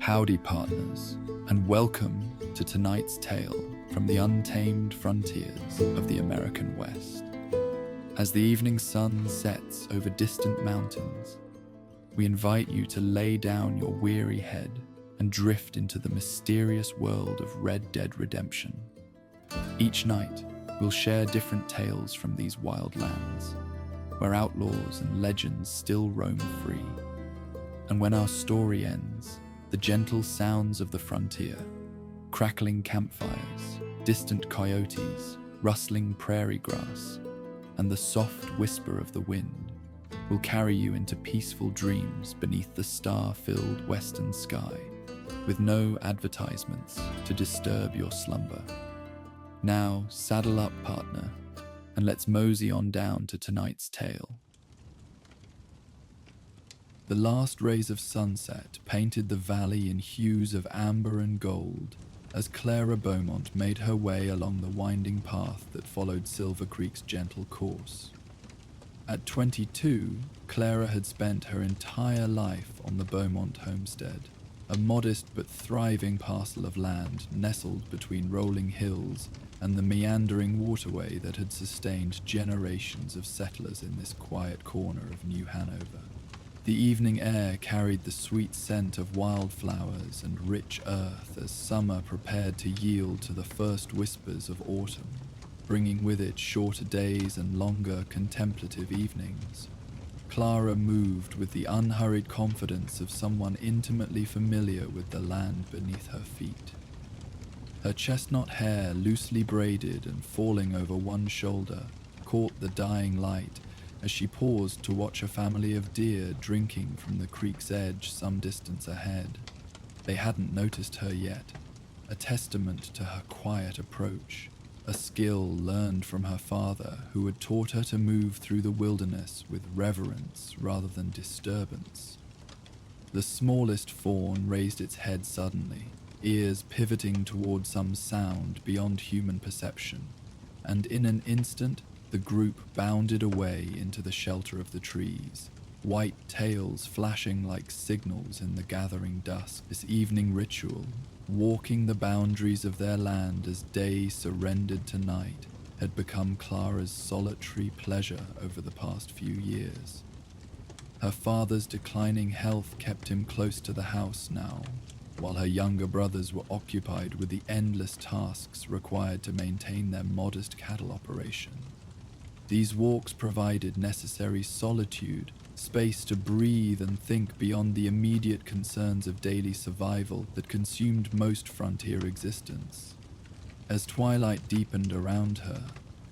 Howdy, partners, and welcome to tonight's tale from the untamed frontiers of the American West. As the evening sun sets over distant mountains, we invite you to lay down your weary head and drift into the mysterious world of Red Dead Redemption. Each night, we'll share different tales from these wild lands, where outlaws and legends still roam free. And when our story ends, the gentle sounds of the frontier, crackling campfires, distant coyotes, rustling prairie grass, and the soft whisper of the wind will carry you into peaceful dreams beneath the star-filled western sky, with no advertisements to disturb your slumber. Now, saddle up, partner, and let's mosey on down to tonight's tale. The last rays of sunset painted the valley in hues of amber and gold as Clara Beaumont made her way along the winding path that followed Silver Creek's gentle course. At 22, Clara had spent her entire life on the Beaumont homestead, a modest but thriving parcel of land nestled between rolling hills and the meandering waterway that had sustained generations of settlers in this quiet corner of New Hanover. The evening air carried the sweet scent of wildflowers and rich earth as summer prepared to yield to the first whispers of autumn, bringing with it shorter days and longer contemplative evenings. Clara moved with the unhurried confidence of someone intimately familiar with the land beneath her feet. Her chestnut hair, loosely braided and falling over one shoulder, caught the dying light as she paused to watch a family of deer drinking from the creek's edge some distance ahead. They hadn't noticed her yet, a testament to her quiet approach, a skill learned from her father who had taught her to move through the wilderness with reverence rather than disturbance. The smallest fawn raised its head suddenly, ears pivoting toward some sound beyond human perception, and in an instant the group bounded away into the shelter of the trees, white tails flashing like signals in the gathering dusk. This evening ritual, walking the boundaries of their land as day surrendered to night, had become Clara's solitary pleasure over the past few years. Her father's declining health kept him close to the house now, while her younger brothers were occupied with the endless tasks required to maintain their modest cattle operation. These walks provided necessary solitude, space to breathe and think beyond the immediate concerns of daily survival that consumed most frontier existence. As twilight deepened around her,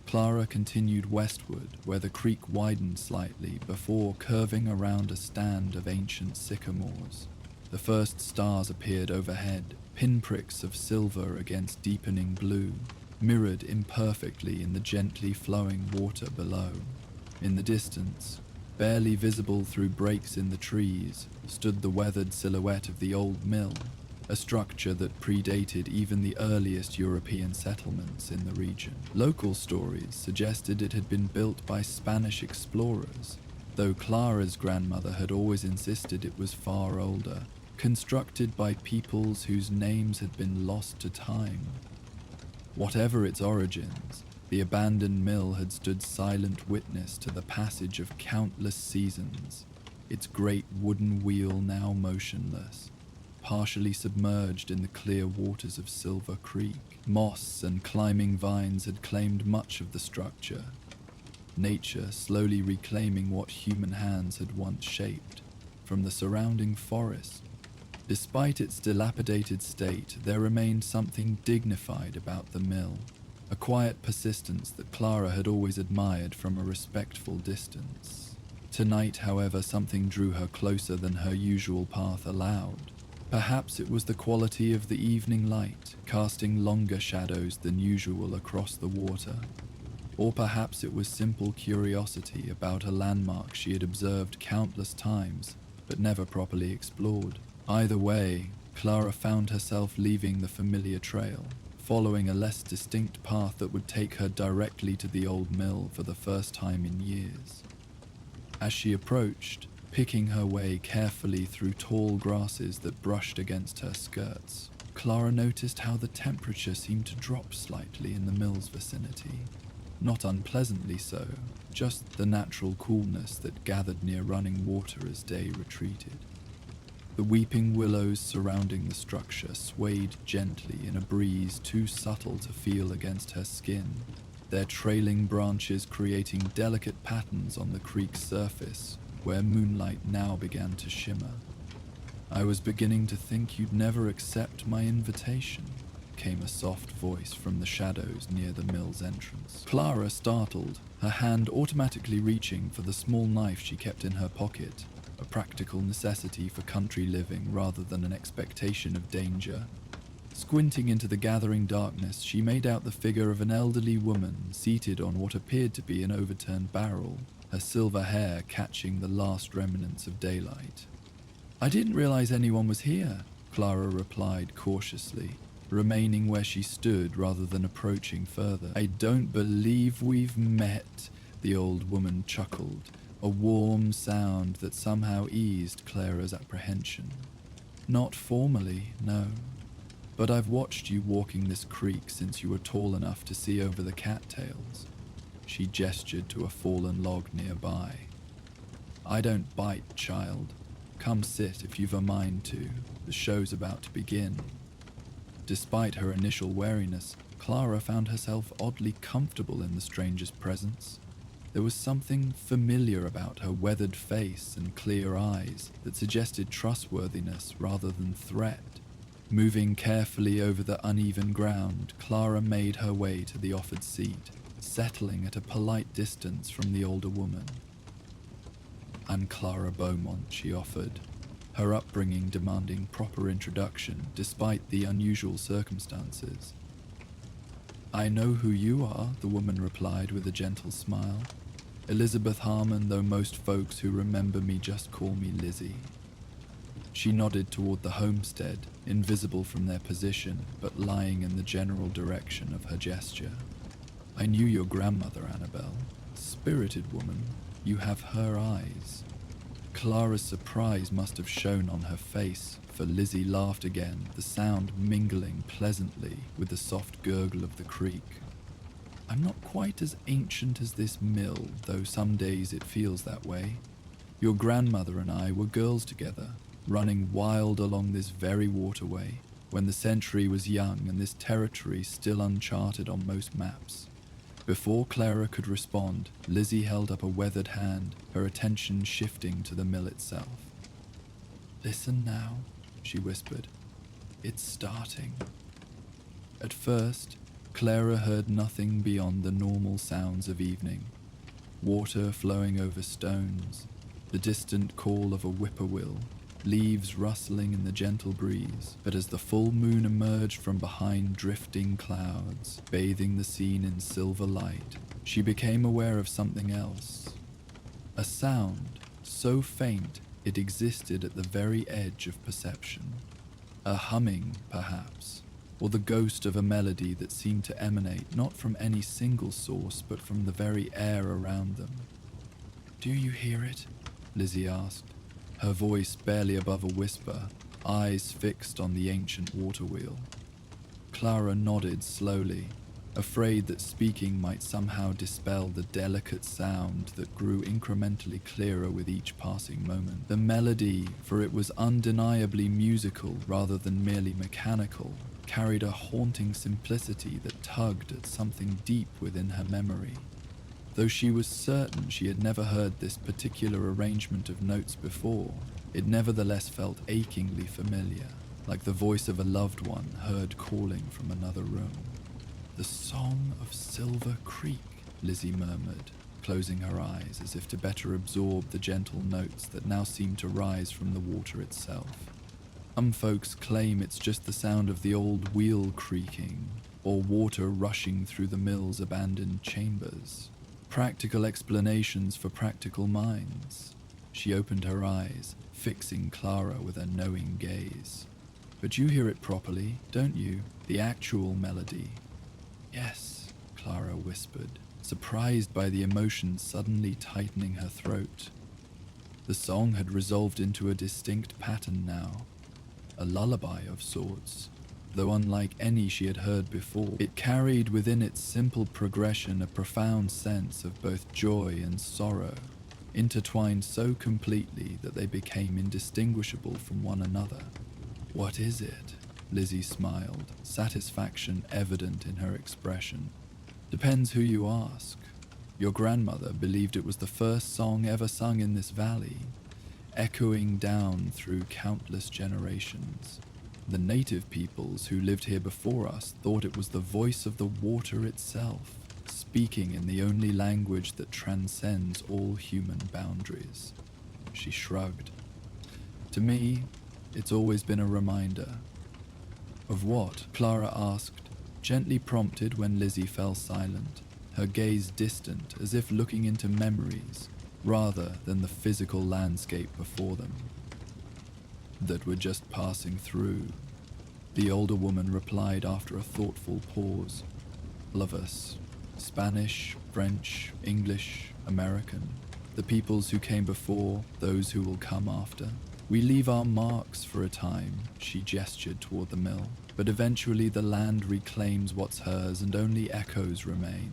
Clara continued westward where the creek widened slightly before curving around a stand of ancient sycamores. The first stars appeared overhead, pinpricks of silver against deepening blue, mirrored imperfectly in the gently flowing water below. In the distance, barely visible through breaks in the trees, stood the weathered silhouette of the old mill, a structure that predated even the earliest European settlements in the region. Local stories suggested it had been built by Spanish explorers, though Clara's grandmother had always insisted it was far older, constructed by peoples whose names had been lost to time. Whatever its origins, the abandoned mill had stood silent witness to the passage of countless seasons, its great wooden wheel now motionless, partially submerged in the clear waters of Silver Creek. Moss and climbing vines had claimed much of the structure, nature slowly reclaiming what human hands had once shaped from the surrounding forest. Despite its dilapidated state, there remained something dignified about the mill, a quiet persistence that Clara had always admired from a respectful distance. Tonight, however, something drew her closer than her usual path allowed. Perhaps it was the quality of the evening light, casting longer shadows than usual across the water. Or perhaps it was simple curiosity about a landmark she had observed countless times, but never properly explored. Either way, Clara found herself leaving the familiar trail, following a less distinct path that would take her directly to the old mill for the first time in years. As she approached, picking her way carefully through tall grasses that brushed against her skirts. Clara noticed how the temperature seemed to drop slightly in the mill's vicinity. Not unpleasantly so, just the natural coolness that gathered near running water as day retreated. The weeping willows surrounding the structure swayed gently in a breeze too subtle to feel against her skin, their trailing branches creating delicate patterns on the creek's surface, where moonlight now began to shimmer. "I was beginning to think you'd never accept my invitation," came a soft voice from the shadows near the mill's entrance. Clara startled, her hand automatically reaching for the small knife she kept in her pocket, a practical necessity for country living rather than an expectation of danger. Squinting into the gathering darkness, she made out the figure of an elderly woman seated on what appeared to be an overturned barrel, her silver hair catching the last remnants of daylight. "I didn't realize anyone was here," Clara replied cautiously, remaining where she stood rather than approaching further. "I don't believe we've met," the old woman chuckled, a warm sound that somehow eased Clara's apprehension. "Not formally, no. But I've watched you walking this creek since you were tall enough to see over the cattails." She gestured to a fallen log nearby. "I don't bite, child. Come sit if you've a mind to. The show's about to begin." Despite her initial wariness, Clara found herself oddly comfortable in the stranger's presence. There was something familiar about her weathered face and clear eyes that suggested trustworthiness rather than threat. Moving carefully over the uneven ground, Clara made her way to the offered seat, settling at a polite distance from the older woman. "I'm Clara Beaumont," she offered, her upbringing demanding proper introduction despite the unusual circumstances. "I know who you are," the woman replied with a gentle smile. "Elizabeth Harmon, though most folks who remember me just call me Lizzie." She nodded toward the homestead, invisible from their position, but lying in the general direction of her gesture. "I knew your grandmother, Annabelle. Spirited woman. You have her eyes." Clara's surprise must have shown on her face, for Lizzie laughed again, the sound mingling pleasantly with the soft gurgle of the creek. "I'm not quite as ancient as this mill, though some days it feels that way. Your grandmother and I were girls together, running wild along this very waterway, when the century was young and this territory still uncharted on most maps." Before Clara could respond, Lizzie held up a weathered hand, her attention shifting to the mill itself. "Listen now," she whispered. "It's starting." At first, Clara heard nothing beyond the normal sounds of evening. Water flowing over stones, the distant call of a whippoorwill, leaves rustling in the gentle breeze. But as the full moon emerged from behind drifting clouds, bathing the scene in silver light, she became aware of something else. A sound so faint it existed at the very edge of perception. A humming, perhaps, or the ghost of a melody that seemed to emanate not from any single source but from the very air around them. "Do you hear it?" Lizzie asked, her voice barely above a whisper, eyes fixed on the ancient water wheel. Clara nodded slowly, afraid that speaking might somehow dispel the delicate sound that grew incrementally clearer with each passing moment. The melody, for it was undeniably musical rather than merely mechanical, carried a haunting simplicity that tugged at something deep within her memory. Though she was certain she had never heard this particular arrangement of notes before, it nevertheless felt achingly familiar, like the voice of a loved one heard calling from another room. "The Song of Silver Creek," Lizzie murmured, closing her eyes as if to better absorb the gentle notes that now seemed to rise from the water itself. Some folks claim it's just the sound of the old wheel creaking, or water rushing through the mill's abandoned chambers. Practical explanations for practical minds. She opened her eyes, fixing Clara with a knowing gaze. "But you hear it properly, don't you? The actual melody." "Yes," Clara whispered, surprised by the emotion suddenly tightening her throat. The song had resolved into a distinct pattern now, a lullaby of sorts. Though unlike any she had heard before, it carried within its simple progression a profound sense of both joy and sorrow, intertwined so completely that they became indistinguishable from one another. "What is it?" Lizzie smiled, satisfaction evident in her expression. "Depends who you ask. Your grandmother believed it was the first song ever sung in this valley, echoing down through countless generations. The native peoples who lived here before us thought it was the voice of the water itself, speaking in the only language that transcends all human boundaries." She shrugged. "To me, it's always been a reminder." "Of what?" Clara asked, gently prompted when Lizzie fell silent, her gaze distant as if looking into memories rather than the physical landscape before them. "That we're just passing through," the older woman replied after a thoughtful pause. "All of us, Spanish, French, English, American, the peoples who came before, those who will come after. We leave our marks for a time," she gestured toward the mill, "but eventually the land reclaims what's hers and only echoes remain."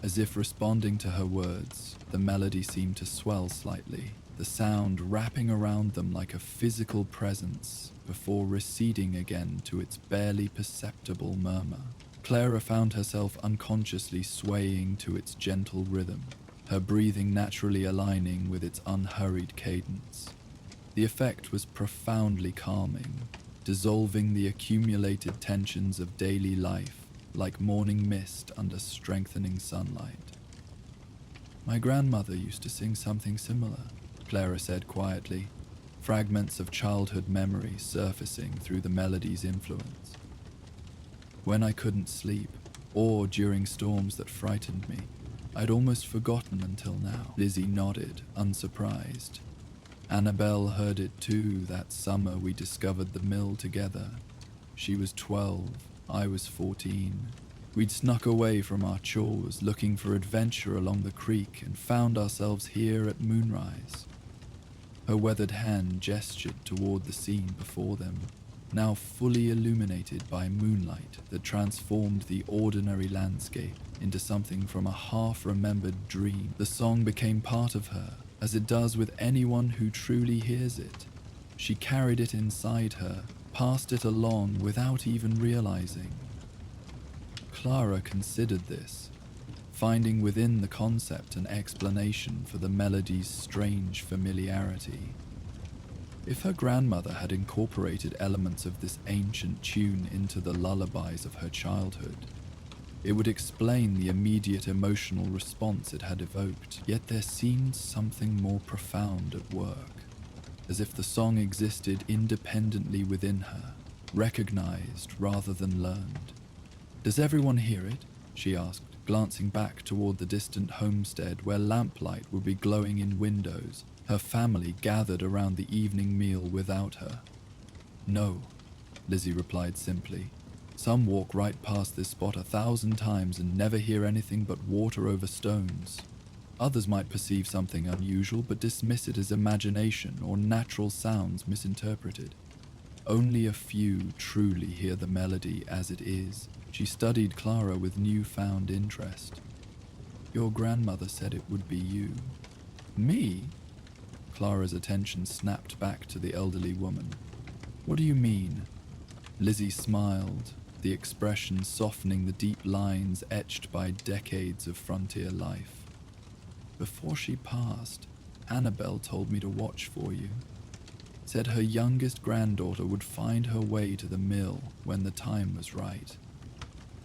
As if responding to her words, the melody seemed to swell slightly, the sound wrapping around them like a physical presence before receding again to its barely perceptible murmur. Clara found herself unconsciously swaying to its gentle rhythm, her breathing naturally aligning with its unhurried cadence. The effect was profoundly calming, dissolving the accumulated tensions of daily life like morning mist under strengthening sunlight. "My grandmother used to sing something similar," Clara said quietly, fragments of childhood memory surfacing through the melody's influence. "When I couldn't sleep, or during storms that frightened me. I'd almost forgotten until now." Lizzie nodded, unsurprised. "Annabelle heard it too that summer we discovered the mill together. She was 12, I was 14. We'd snuck away from our chores, looking for adventure along the creek, and found ourselves here at moonrise." Her weathered hand gestured toward the scene before them, now fully illuminated by moonlight that transformed the ordinary landscape into something from a half-remembered dream. The song became part of her, as it does with anyone who truly hears it. She carried it inside her, passed it along without even realizing. Clara considered this, finding within the concept an explanation for the melody's strange familiarity. If her grandmother had incorporated elements of this ancient tune into the lullabies of her childhood, it would explain the immediate emotional response it had evoked. Yet there seemed something more profound at work, as if the song existed independently within her, recognized rather than learned. "Does everyone hear it?" she asked, glancing back toward the distant homestead where lamplight would be glowing in windows, her family gathered around the evening meal without her. "No," Lizzie replied simply. "Some walk right past this spot 1,000 times and never hear anything but water over stones. Others might perceive something unusual but dismiss it as imagination or natural sounds misinterpreted. Only a few truly hear the melody as it is." She studied Clara with newfound interest. "Your grandmother said it would be you." "Me?" Clara's attention snapped back to the elderly woman. "What do you mean?" Lizzie smiled, the expression softening the deep lines etched by decades of frontier life. "Before she passed, Annabelle told me to watch for you. Said her youngest granddaughter would find her way to the mill when the time was right.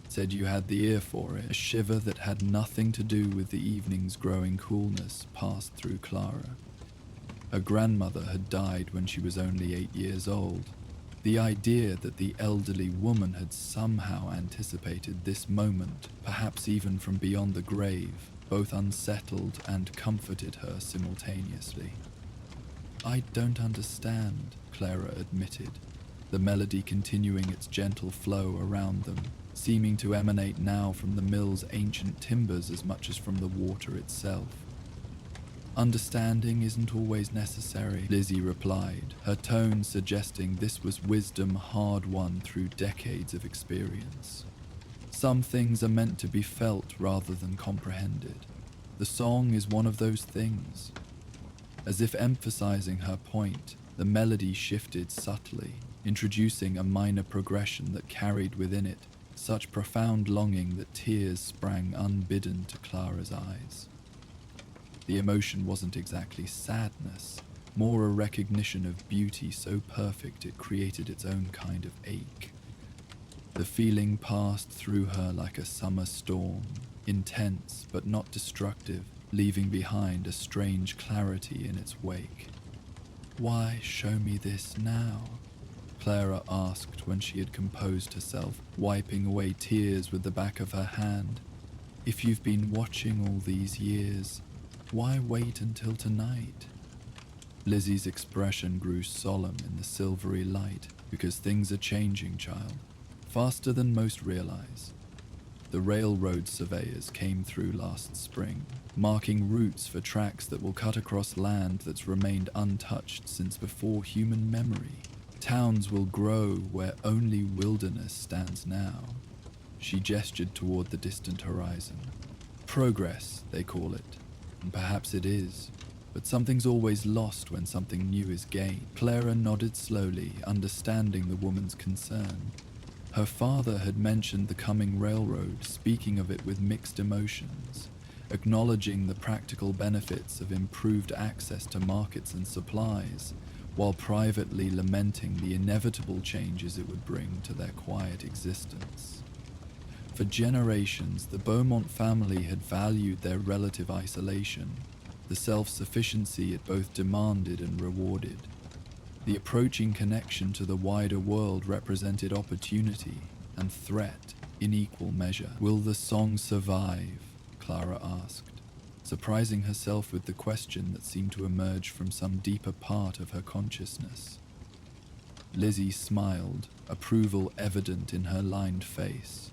Said you had the ear for it." A shiver that had nothing to do with the evening's growing coolness passed through Clara. Her grandmother had died when she was only 8 years old. The idea that the elderly woman had somehow anticipated this moment, perhaps even from beyond the grave, both unsettled and comforted her simultaneously. "I don't understand," Clara admitted, the melody continuing its gentle flow around them, seeming to emanate now from the mill's ancient timbers as much as from the water itself. Understanding isn't always necessary, Lizzie replied, her tone suggesting this was wisdom hard-won through decades of experience. Some things are meant to be felt rather than comprehended. The song is one of those things. As if emphasizing her point, the melody shifted subtly, introducing a minor progression that carried within it such profound longing that tears sprang unbidden to Clara's eyes. The emotion wasn't exactly sadness, more a recognition of beauty so perfect it created its own kind of ache. The feeling passed through her like a summer storm, intense but not destructive, leaving behind a strange clarity in its wake. "Why show me this now?" Clara asked when she had composed herself, wiping away tears with the back of her hand. "If you've been watching all these years, why wait until tonight?" Lizzie's expression grew solemn in the silvery light. "Because things are changing, child, faster than most realize. The railroad surveyors came through last spring, marking routes for tracks that will cut across land that's remained untouched since before human memory. Towns will grow where only wilderness stands now." She gestured toward the distant horizon. "Progress, they call it. And perhaps it is, but something's always lost when something new is gained." Clara nodded slowly, understanding the woman's concern. Her father had mentioned the coming railroad, speaking of it with mixed emotions, acknowledging the practical benefits of improved access to markets and supplies, while privately lamenting the inevitable changes it would bring to their quiet existence. For generations, the Beaumont family had valued their relative isolation, the self-sufficiency it both demanded and rewarded. The approaching connection to the wider world represented opportunity and threat in equal measure. "Will the song survive?" Clara asked, surprising herself with the question that seemed to emerge from some deeper part of her consciousness. Lizzie smiled, approval evident in her lined face.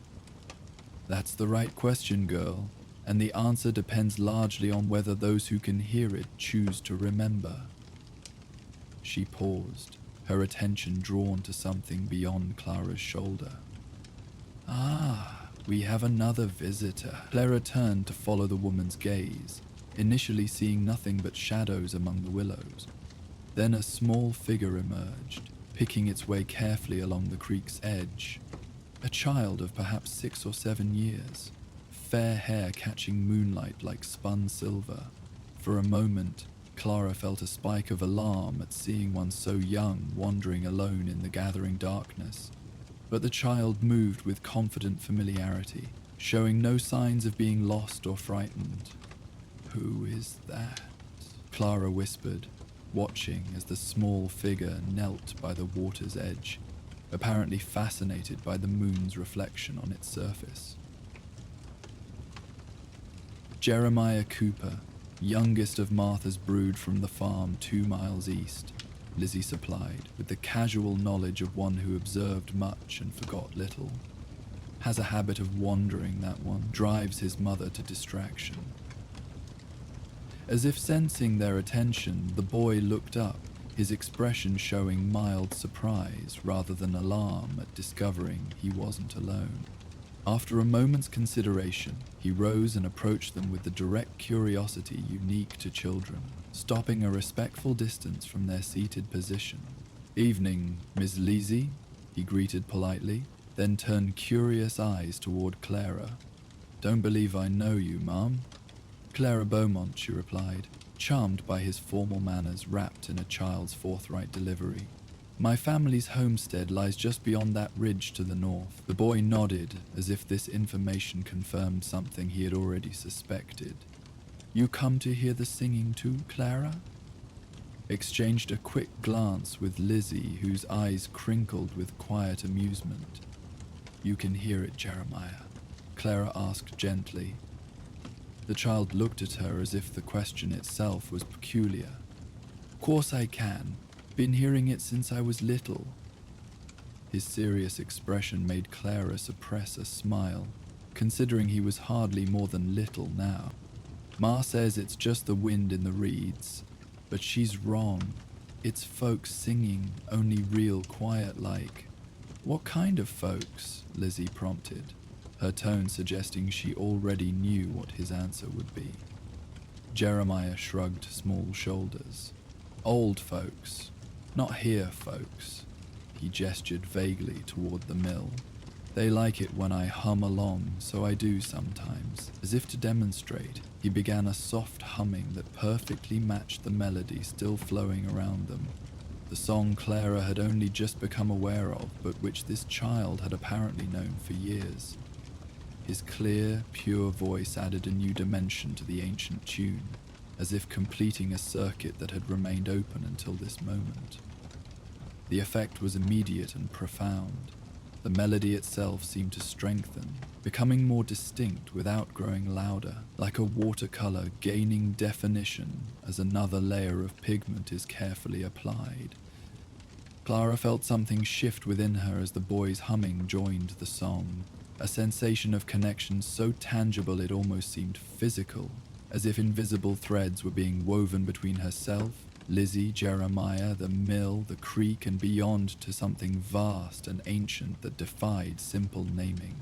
"That's the right question, girl, and the answer depends largely on whether those who can hear it choose to remember." She paused, her attention drawn to something beyond Clara's shoulder. "Ah, we have another visitor." Clara turned to follow the woman's gaze, initially seeing nothing but shadows among the willows. Then a small figure emerged, picking its way carefully along the creek's edge. A child of perhaps 6 or 7 years, fair hair catching moonlight like spun silver. For a moment, Clara felt a spike of alarm at seeing one so young wandering alone in the gathering darkness, but the child moved with confident familiarity, showing no signs of being lost or frightened. "Who is that?" Clara whispered, watching as the small figure knelt by the water's edge, apparently fascinated by the moon's reflection on its surface. Jeremiah Cooper, youngest of Martha's brood from the farm 2 miles east, Lizzie supplied, with the casual knowledge of one who observed much and forgot little. "Has a habit of wandering, that one. Drives his mother to distraction." As if sensing their attention, the boy looked up, his expression showing mild surprise rather than alarm at discovering he wasn't alone. After a moment's consideration, he rose and approached them with the direct curiosity unique to children, stopping a respectful distance from their seated position. "Evening, Miss Lizzie," he greeted politely, then turned curious eyes toward Clara. "Don't believe I know you, ma'am." "Clara Beaumont," she replied, charmed by his formal manners wrapped in a child's forthright delivery. "My family's homestead lies just beyond that ridge to the north." The boy nodded, as if this information confirmed something he had already suspected. "You come to hear the singing too, Clara?" Exchanged a quick glance with Lizzie, whose eyes crinkled with quiet amusement. "You can hear it, Jeremiah?" Clara asked gently. The child looked at her as if the question itself was peculiar. "Course I can. Been hearing it since I was little." His serious expression made Clara suppress a smile, considering he was hardly more than little now. Ma says it's just the wind in the reeds, but she's wrong. It's folks singing, only real quiet like. What kind of folks? Lizzie prompted, her tone suggesting she already knew what his answer would be. Jeremiah shrugged small shoulders. Old folks, not here folks. He gestured vaguely toward the mill. They like it when I hum along, so I do sometimes. As if to demonstrate, he began a soft humming that perfectly matched the melody still flowing around them. The song Clara had only just become aware of, but which this child had apparently known for years. His clear, pure voice added a new dimension to the ancient tune, as if completing a circuit that had remained open until this moment. The effect was immediate and profound. The melody itself seemed to strengthen, becoming more distinct without growing louder, like a watercolor gaining definition as another layer of pigment is carefully applied. Clara felt something shift within her as the boy's humming joined the song, a sensation of connection so tangible it almost seemed physical, as if invisible threads were being woven between herself, Lizzie, Jeremiah, the mill, the creek, and beyond to something vast and ancient that defied simple naming.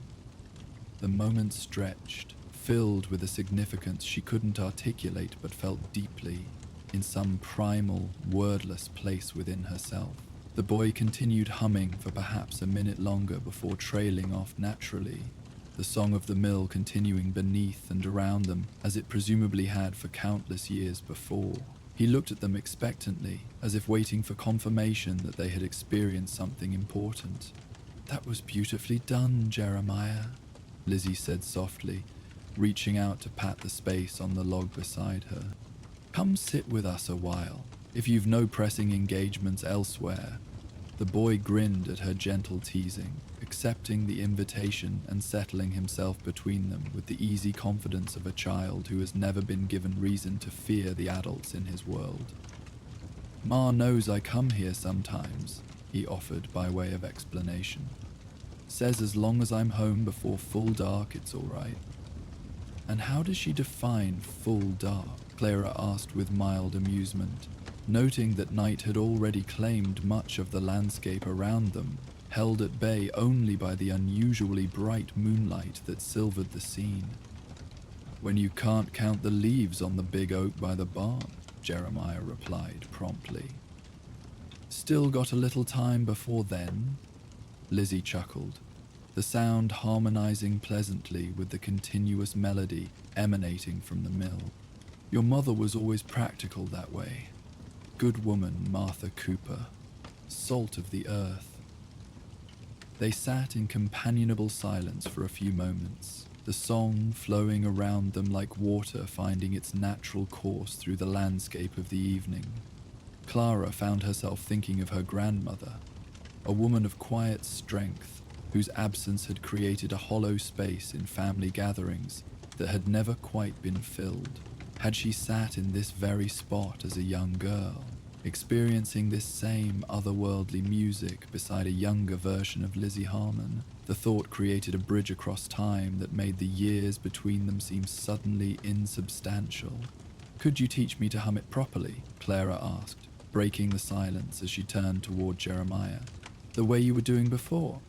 The moment stretched, filled with a significance she couldn't articulate but felt deeply, in some primal, wordless place within herself. The boy continued humming for perhaps a minute longer before trailing off naturally, the song of the mill continuing beneath and around them as it presumably had for countless years before. He looked at them expectantly, as if waiting for confirmation that they had experienced something important. "That was beautifully done, Jeremiah," Lizzie said softly, reaching out to pat the space on the log beside her. "Come sit with us a while, if you've no pressing engagements elsewhere." The boy grinned at her gentle teasing, accepting the invitation and settling himself between them with the easy confidence of a child who has never been given reason to fear the adults in his world. "Ma knows I come here sometimes," he offered by way of explanation. "Says as long as I'm home before full dark, it's all right." "And how does she define full dark?" Clara asked with mild amusement, noting that night had already claimed much of the landscape around them, held at bay only by the unusually bright moonlight that silvered the scene. "When you can't count the leaves on the big oak by the barn," Jeremiah replied promptly. "Still got a little time before then?" Lizzie chuckled, the sound harmonizing pleasantly with the continuous melody emanating from the mill. "Your mother was always practical that way. Good woman, Martha Cooper. Salt of the earth." They sat in companionable silence for a few moments, the song flowing around them like water finding its natural course through the landscape of the evening. Clara found herself thinking of her grandmother, a woman of quiet strength, whose absence had created a hollow space in family gatherings that had never quite been filled. Had she sat in this very spot as a young girl, experiencing this same otherworldly music beside a younger version of Lizzie Harmon, the thought created a bridge across time that made the years between them seem suddenly insubstantial. "Could you teach me to hum it properly?" Clara asked, breaking the silence as she turned toward Jeremiah. "The way you were doing before?"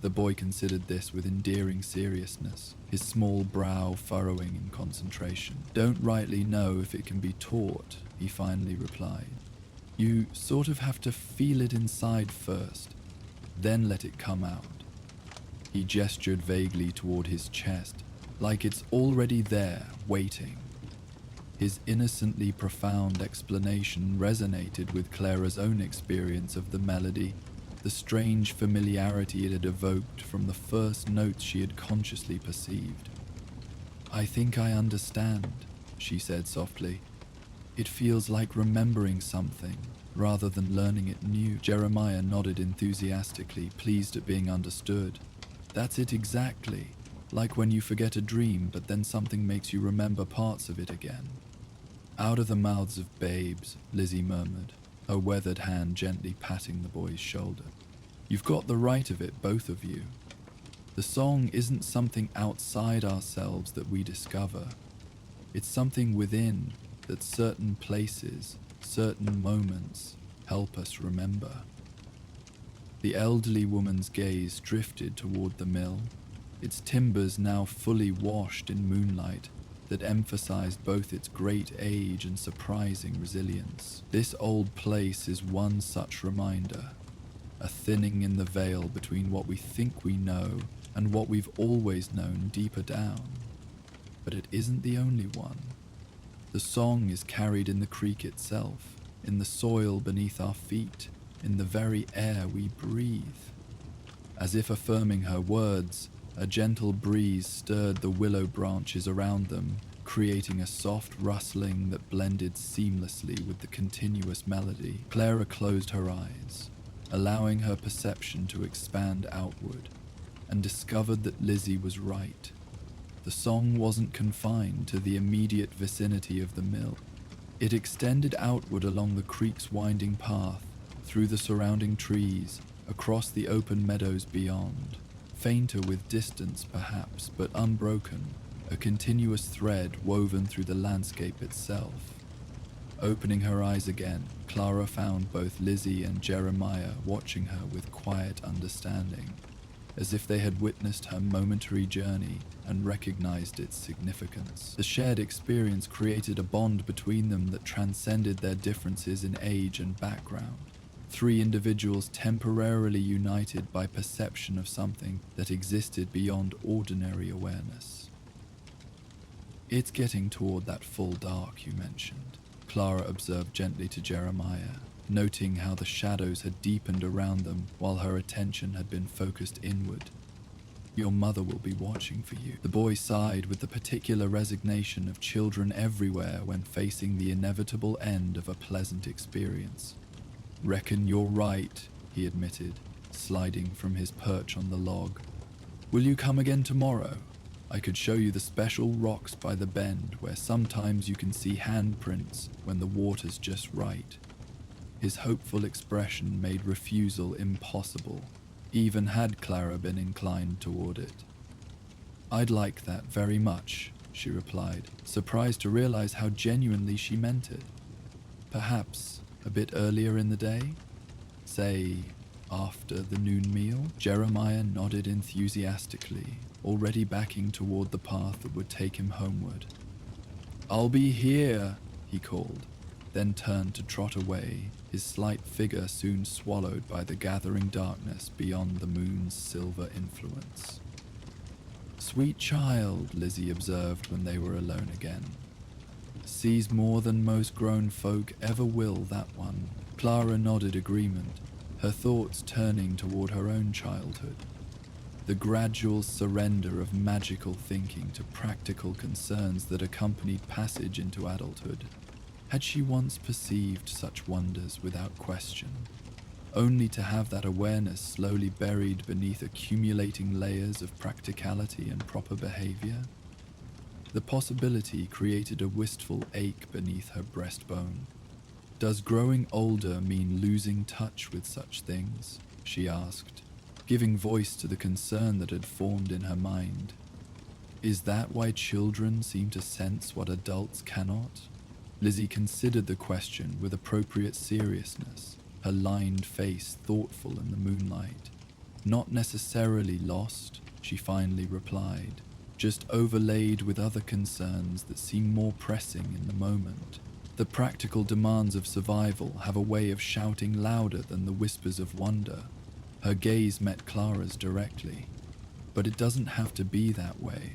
The boy considered this with endearing seriousness, his small brow furrowing in concentration. "Don't rightly know if it can be taught," he finally replied. "You sort of have to feel it inside first, then let it come out." He gestured vaguely toward his chest, like it's already there, waiting. His innocently profound explanation resonated with Clara's own experience of the melody, the strange familiarity it had evoked from the first notes she had consciously perceived. "I think I understand," she said softly. "It feels like remembering something, rather than learning it new." Jeremiah nodded enthusiastically, pleased at being understood. "That's it exactly, like when you forget a dream, but then something makes you remember parts of it again." "Out of the mouths of babes," Lizzie murmured, her weathered hand gently patting the boy's shoulder. "You've got the right of it, both of you. The song isn't something outside ourselves that we discover. It's something within that certain places, certain moments help us remember. The elderly woman's gaze drifted toward the mill, its timbers now fully washed in moonlight that emphasized both its great age and surprising resilience. This old place is one such reminder, a thinning in the veil between what we think we know and what we've always known deeper down. But it isn't the only one. The song is carried in the creek itself, in the soil beneath our feet, in the very air we breathe. As if affirming her words, a gentle breeze stirred the willow branches around them, creating a soft rustling that blended seamlessly with the continuous melody. Clara closed her eyes, allowing her perception to expand outward, and discovered that Lizzie was right. The song wasn't confined to the immediate vicinity of the mill. It extended outward along the creek's winding path, through the surrounding trees, across the open meadows beyond. Fainter with distance perhaps, but unbroken, a continuous thread woven through the landscape itself. Opening her eyes again, Clara found both Lizzie and Jeremiah watching her with quiet understanding, as if they had witnessed her momentary journey and recognized its significance. The shared experience created a bond between them that transcended their differences in age and background. Three individuals temporarily united by perception of something that existed beyond ordinary awareness. "It's getting toward that full dark you mentioned," Clara observed gently to Jeremiah, noting how the shadows had deepened around them while her attention had been focused inward. "Your mother will be watching for you." The boy sighed with the particular resignation of children everywhere when facing the inevitable end of a pleasant experience. "Reckon you're right," he admitted, sliding from his perch on the log. "Will you come again tomorrow? I could show you the special rocks by the bend where sometimes you can see handprints when the water's just right." His hopeful expression made refusal impossible, even had Clara been inclined toward it. "I'd like that very much," she replied, surprised to realize how genuinely she meant it. "Perhaps a bit earlier in the day? Say, after the noon meal?" Jeremiah nodded enthusiastically, already backing toward the path that would take him homeward. "I'll be here," he called, then turned to trot away, his slight figure soon swallowed by the gathering darkness beyond the moon's silver influence. "Sweet child," Lizzie observed when they were alone again. "Sees more than most grown folk ever will, that one." Clara nodded agreement, her thoughts turning toward her own childhood. The gradual surrender of magical thinking to practical concerns that accompanied passage into adulthood. Had she once perceived such wonders without question, only to have that awareness slowly buried beneath accumulating layers of practicality and proper behavior? The possibility created a wistful ache beneath her breastbone. "Does growing older mean losing touch with such things?" she asked, giving voice to the concern that had formed in her mind. "Is that why children seem to sense what adults cannot?" Lizzie considered the question with appropriate seriousness, her lined face thoughtful in the moonlight. "Not necessarily lost," she finally replied, "just overlaid with other concerns that seem more pressing in the moment. The practical demands of survival have a way of shouting louder than the whispers of wonder." Her gaze met Clara's directly. "But it doesn't have to be that way.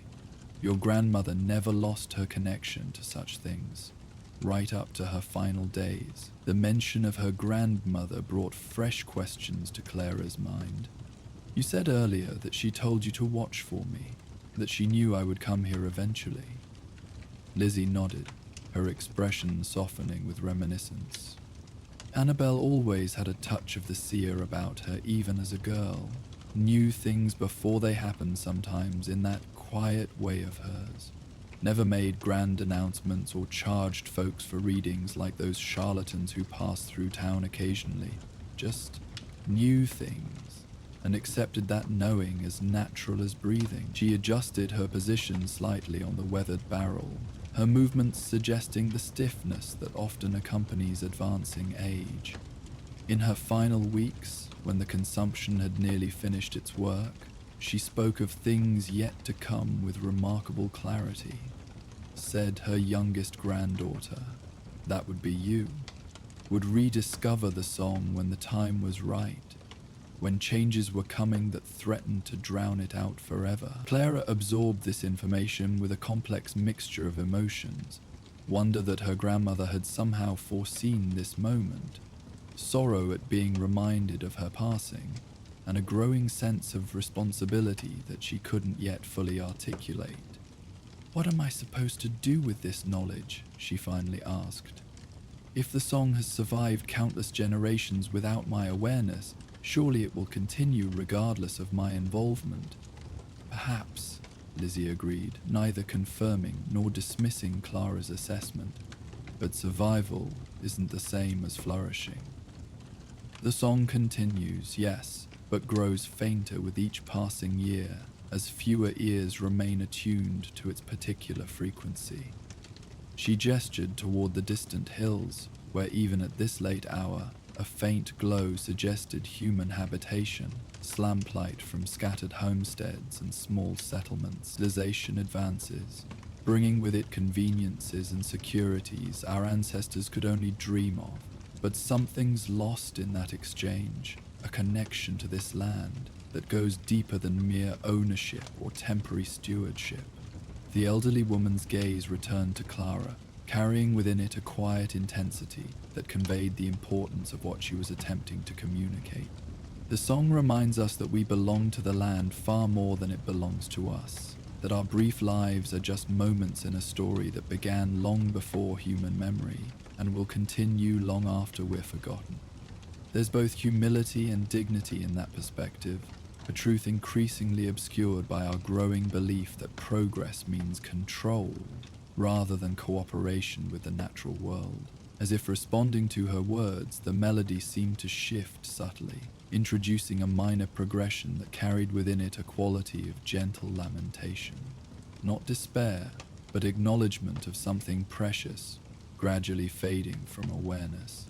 Your grandmother never lost her connection to such things, right up to her final days." The mention of her grandmother brought fresh questions to Clara's mind. "You said earlier that she told you to watch for me, that she knew I would come here eventually." Lizzie nodded, her expression softening with reminiscence. Annabelle always had a touch of the seer about her, even as a girl. Knew things before they happened sometimes in that quiet way of hers. Never made grand announcements or charged folks for readings like those charlatans who passed through town occasionally. Just knew things, and accepted that knowing as natural as breathing. She adjusted her position slightly on the weathered barrel, her movements suggesting the stiffness that often accompanies advancing age. In her final weeks, when the consumption had nearly finished its work, she spoke of things yet to come with remarkable clarity. Said her youngest granddaughter, that would be you, would rediscover the song when the time was right, when changes were coming that threatened to drown it out forever. Clara absorbed this information with a complex mixture of emotions: wonder that her grandmother had somehow foreseen this moment, sorrow at being reminded of her passing, and a growing sense of responsibility that she couldn't yet fully articulate. "What am I supposed to do with this knowledge?" she finally asked. "If the song has survived countless generations without my awareness, surely it will continue regardless of my involvement." "Perhaps," Lizzie agreed, neither confirming nor dismissing Clara's assessment. "But survival isn't the same as flourishing." The song continues, yes, but grows fainter with each passing year, as fewer ears remain attuned to its particular frequency. She gestured toward the distant hills, where even at this late hour, a faint glow suggested human habitation, lamplight from scattered homesteads and small settlements. Civilization advances, bringing with it conveniences and securities our ancestors could only dream of. But something's lost in that exchange, a connection to this land that goes deeper than mere ownership or temporary stewardship. The elderly woman's gaze returned to Clara, carrying within it a quiet intensity that conveyed the importance of what she was attempting to communicate. The song reminds us that we belong to the land far more than it belongs to us, that our brief lives are just moments in a story that began long before human memory and will continue long after we're forgotten. There's both humility and dignity in that perspective, a truth increasingly obscured by our growing belief that progress means control rather than cooperation with the natural world. As if responding to her words, the melody seemed to shift subtly, introducing a minor progression that carried within it a quality of gentle lamentation. Not despair, but acknowledgement of something precious, gradually fading from awareness.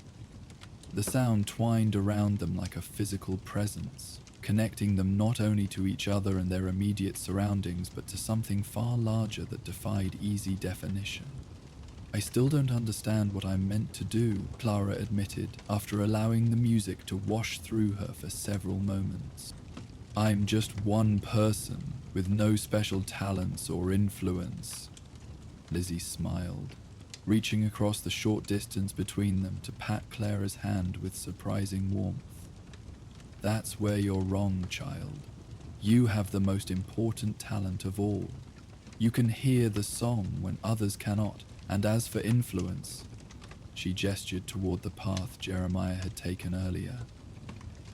The sound twined around them like a physical presence, connecting them not only to each other and their immediate surroundings, but to something far larger that defied easy definition. "I still don't understand what I'm meant to do," Clara admitted, after allowing the music to wash through her for several moments. "I'm just one person with no special talents or influence." Lizzie smiled, reaching across the short distance between them to pat Clara's hand with surprising warmth. "That's where you're wrong, child. You have the most important talent of all. You can hear the song when others cannot, and as for influence," she gestured toward the path Jeremiah had taken earlier,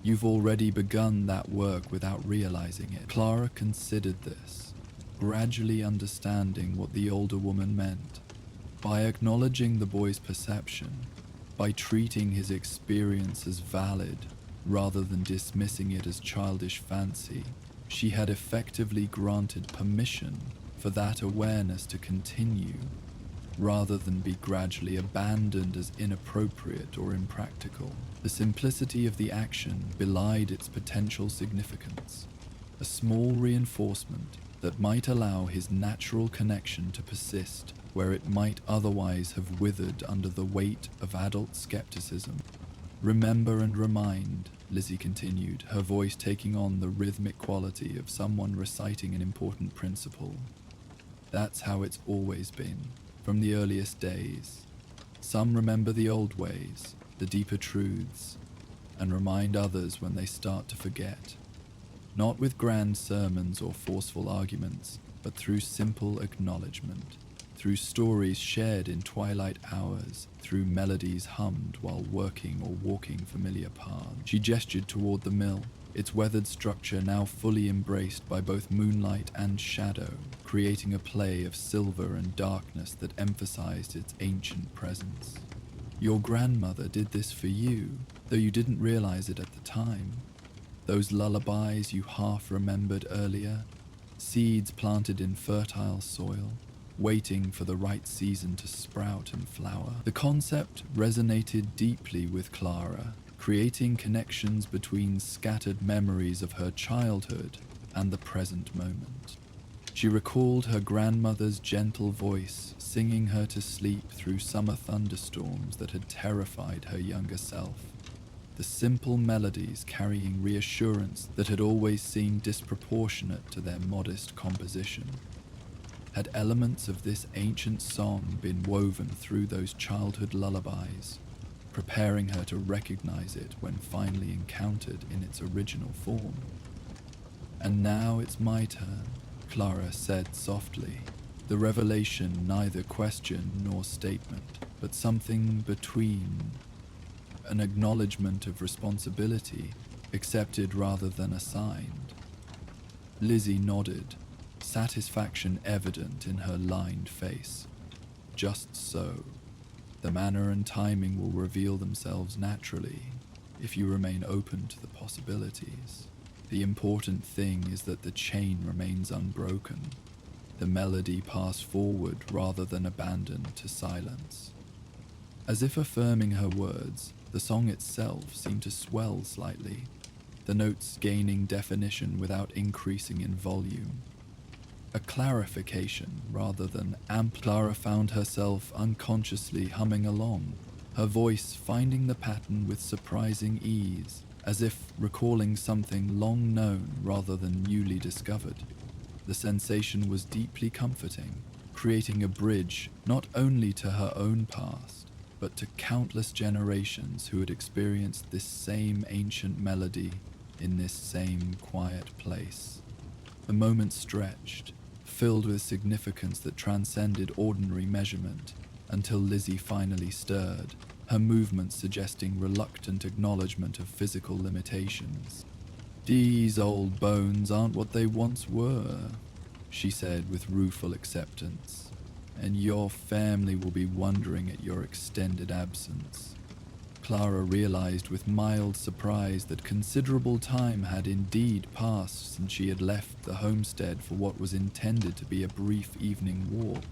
"you've already begun that work without realizing it." Clara considered this, gradually understanding what the older woman meant. By acknowledging the boy's perception, by treating his experience as valid rather than dismissing it as childish fancy, she had effectively granted permission for that awareness to continue, rather than be gradually abandoned as inappropriate or impractical. The simplicity of the action belied its potential significance, a small reinforcement that might allow his natural connection to persist where it might otherwise have withered under the weight of adult skepticism. "Remember and remind," Lizzie continued, her voice taking on the rhythmic quality of someone reciting an important principle. "That's how it's always been, from the earliest days. Some remember the old ways, the deeper truths, and remind others when they start to forget. Not with grand sermons or forceful arguments, but through simple acknowledgement, through stories shared in twilight hours, through melodies hummed while working or walking familiar paths." She gestured toward the mill, its weathered structure now fully embraced by both moonlight and shadow, creating a play of silver and darkness that emphasized its ancient presence. "Your grandmother did this for you, though you didn't realize it at the time. Those lullabies you half remembered earlier, seeds planted in fertile soil, waiting for the right season to sprout and flower. The concept resonated deeply with Clara, creating connections between scattered memories of her childhood and the present moment. She recalled her grandmother's gentle voice singing her to sleep through summer thunderstorms that had terrified her younger self. The simple melodies carrying reassurance that had always seemed disproportionate to their modest composition. Had elements of this ancient song been woven through those childhood lullabies, preparing her to recognize it when finally encountered in its original form? "And now it's my turn," Clara said softly, the revelation neither question nor statement, but something between, an acknowledgement of responsibility, accepted rather than assigned. Lizzie nodded, satisfaction evident in her lined face. "Just so. The manner and timing will reveal themselves naturally, if you remain open to the possibilities. The important thing is that the chain remains unbroken, the melody pass forward rather than abandoned to silence." As if affirming her words, the song itself seemed to swell slightly, the notes gaining definition without increasing in volume. A clarification rather than Clara found herself unconsciously humming along, her voice finding the pattern with surprising ease, as if recalling something long known rather than newly discovered. The sensation was deeply comforting, creating a bridge not only to her own past, but to countless generations who had experienced this same ancient melody in this same quiet place. The moment stretched, filled with significance that transcended ordinary measurement, until Lizzie finally stirred, her movements suggesting reluctant acknowledgement of physical limitations. "These old bones aren't what they once were," she said with rueful acceptance, "and your family will be wondering at your extended absence." Clara realized with mild surprise that considerable time had indeed passed since she had left the homestead for what was intended to be a brief evening walk.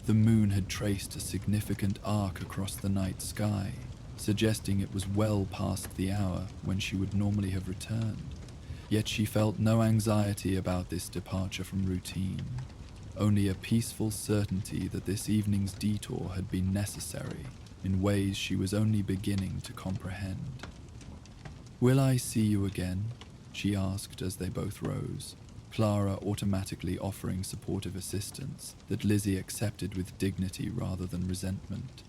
The moon had traced a significant arc across the night sky, suggesting it was well past the hour when she would normally have returned. Yet she felt no anxiety about this departure from routine, only a peaceful certainty that this evening's detour had been necessary in ways she was only beginning to comprehend. "Will I see you again?" she asked as they both rose, Clara automatically offering supportive assistance that Lizzie accepted with dignity rather than resentment.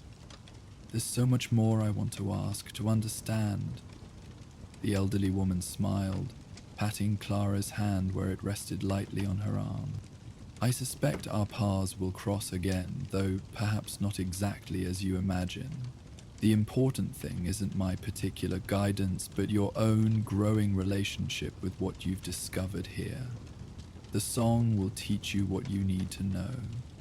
"There's so much more I want to ask, to understand." The elderly woman smiled, patting Clara's hand where it rested lightly on her arm. "I suspect our paths will cross again, though perhaps not exactly as you imagine. The important thing isn't my particular guidance, but your own growing relationship with what you've discovered here. The song will teach you what you need to know,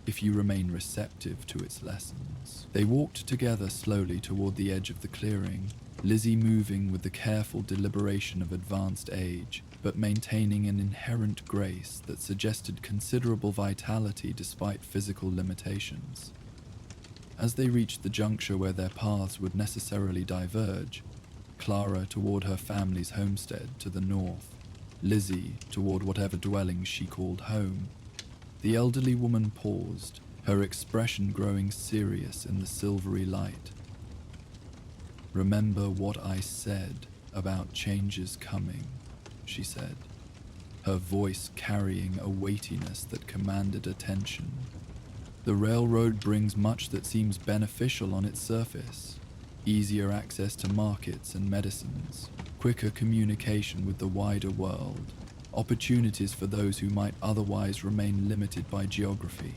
if you remain receptive to its lessons." They walked together slowly toward the edge of the clearing, Lizzie moving with the careful deliberation of advanced age, but maintaining an inherent grace that suggested considerable vitality despite physical limitations. As they reached the juncture where their paths would necessarily diverge, Clara toward her family's homestead to the north, Lizzie toward whatever dwelling she called home, the elderly woman paused, her expression growing serious in the silvery light. "Remember what I said about changes coming," she said, her voice carrying a weightiness that commanded attention. "The railroad brings much that seems beneficial on its surface: easier access to markets and medicines, quicker communication with the wider world, opportunities for those who might otherwise remain limited by geography.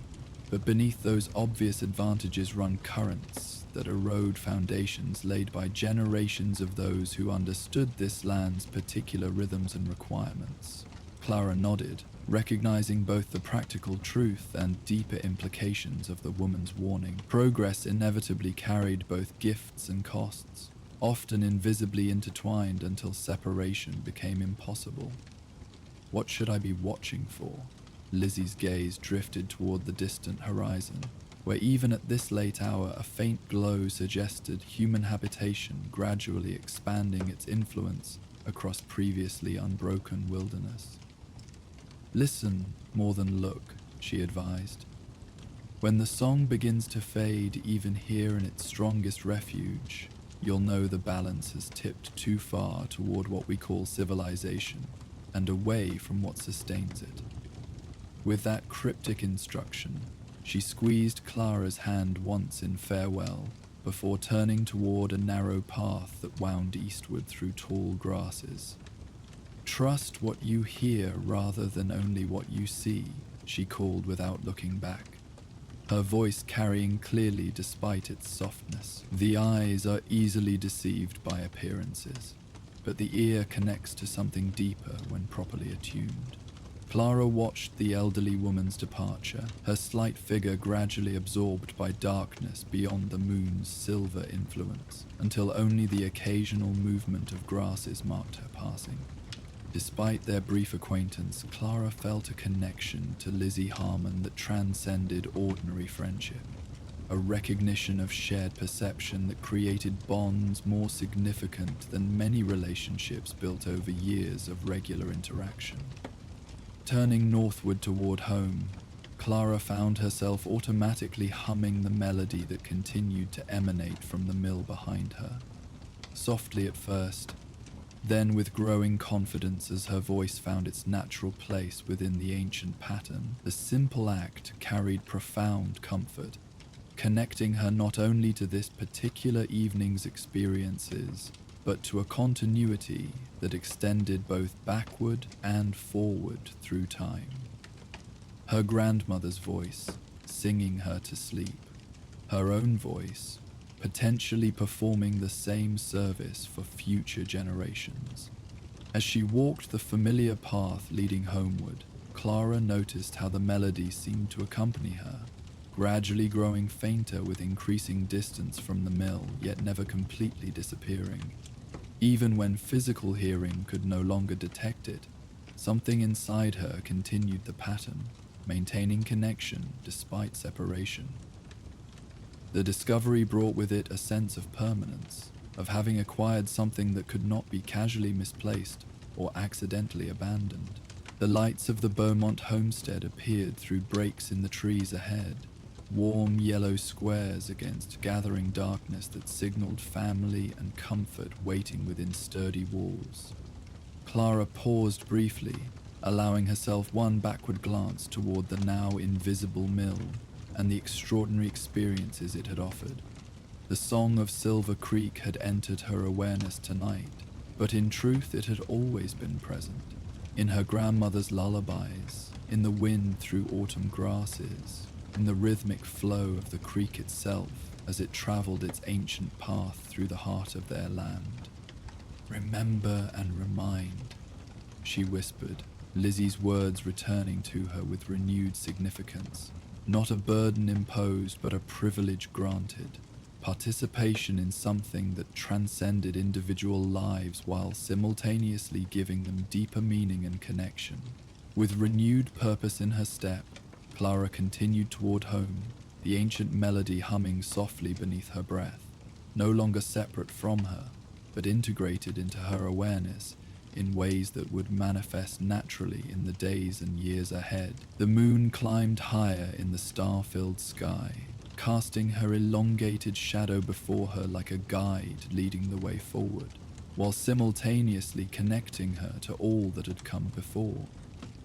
But beneath those obvious advantages run currents that erode foundations laid by generations of those who understood this land's particular rhythms and requirements." Clara nodded, recognizing both the practical truth and deeper implications of the woman's warning. Progress inevitably carried both gifts and costs, often invisibly intertwined until separation became impossible. "What should I be watching for?" Lizzie's gaze drifted toward the distant horizon, where even at this late hour a faint glow suggested human habitation gradually expanding its influence across previously unbroken wilderness. "Listen more than look," she advised. "When the song begins to fade even here in its strongest refuge, you'll know the balance has tipped too far toward what we call civilization and away from what sustains it." With that cryptic instruction, she squeezed Clara's hand once in farewell before turning toward a narrow path that wound eastward through tall grasses. "Trust what you hear rather than only what you see," she called without looking back, her voice carrying clearly despite its softness. "The eyes are easily deceived by appearances, but the ear connects to something deeper when properly attuned." Clara watched the elderly woman's departure, her slight figure gradually absorbed by darkness beyond the moon's silver influence, until only the occasional movement of grasses marked her passing. Despite their brief acquaintance, Clara felt a connection to Lizzie Harmon that transcended ordinary friendship, a recognition of shared perception that created bonds more significant than many relationships built over years of regular interaction. Turning northward toward home, Clara found herself automatically humming the melody that continued to emanate from the mill behind her. Softly at first, then with growing confidence as her voice found its natural place within the ancient pattern, the simple act carried profound comfort, connecting her not only to this particular evening's experiences, but to a continuity that extended both backward and forward through time. Her grandmother's voice, singing her to sleep, her own voice, potentially performing the same service for future generations. As she walked the familiar path leading homeward, Clara noticed how the melody seemed to accompany her, gradually growing fainter with increasing distance from the mill, yet never completely disappearing. Even when physical hearing could no longer detect it, something inside her continued the pattern, maintaining connection despite separation. The discovery brought with it a sense of permanence, of having acquired something that could not be casually misplaced or accidentally abandoned. The lights of the Beaumont homestead appeared through breaks in the trees ahead, warm yellow squares against gathering darkness that signaled family and comfort waiting within sturdy walls. Clara paused briefly, allowing herself one backward glance toward the now invisible mill and the extraordinary experiences it had offered. The song of Silver Creek had entered her awareness tonight, but in truth it had always been present, in her grandmother's lullabies, in the wind through autumn grasses, in the rhythmic flow of the creek itself as it traveled its ancient path through the heart of their land. "Remember and remind," she whispered, Lizzie's words returning to her with renewed significance. Not a burden imposed, but a privilege granted. Participation in something that transcended individual lives while simultaneously giving them deeper meaning and connection. With renewed purpose in her step, Clara continued toward home, the ancient melody humming softly beneath her breath, no longer separate from her, but integrated into her awareness in ways that would manifest naturally in the days and years ahead. The moon climbed higher in the star-filled sky, casting her elongated shadow before her like a guide leading the way forward, while simultaneously connecting her to all that had come before.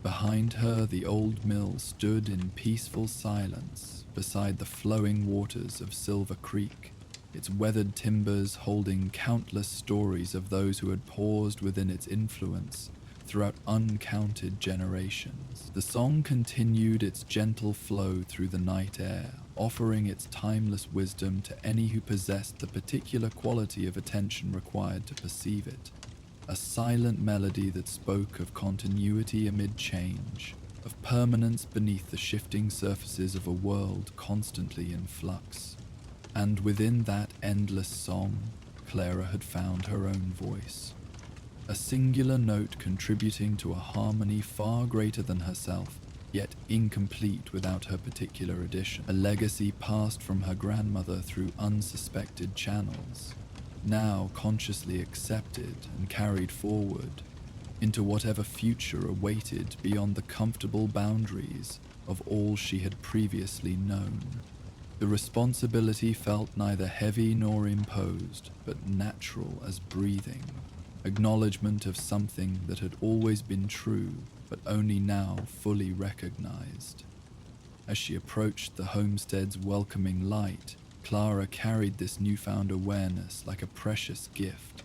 Behind her, the old mill stood in peaceful silence beside the flowing waters of Silver Creek, its weathered timbers holding countless stories of those who had paused within its influence throughout uncounted generations. The song continued its gentle flow through the night air, offering its timeless wisdom to any who possessed the particular quality of attention required to perceive it. A silent melody that spoke of continuity amid change, of permanence beneath the shifting surfaces of a world constantly in flux. And within that endless song, Clara had found her own voice. A singular note contributing to a harmony far greater than herself, yet incomplete without her particular addition, a legacy passed from her grandmother through unsuspected channels, now consciously accepted and carried forward into whatever future awaited beyond the comfortable boundaries of all she had previously known. The responsibility felt neither heavy nor imposed, but natural as breathing, acknowledgement of something that had always been true, but only now fully recognized. As she approached the homestead's welcoming light, Clara carried this newfound awareness like a precious gift,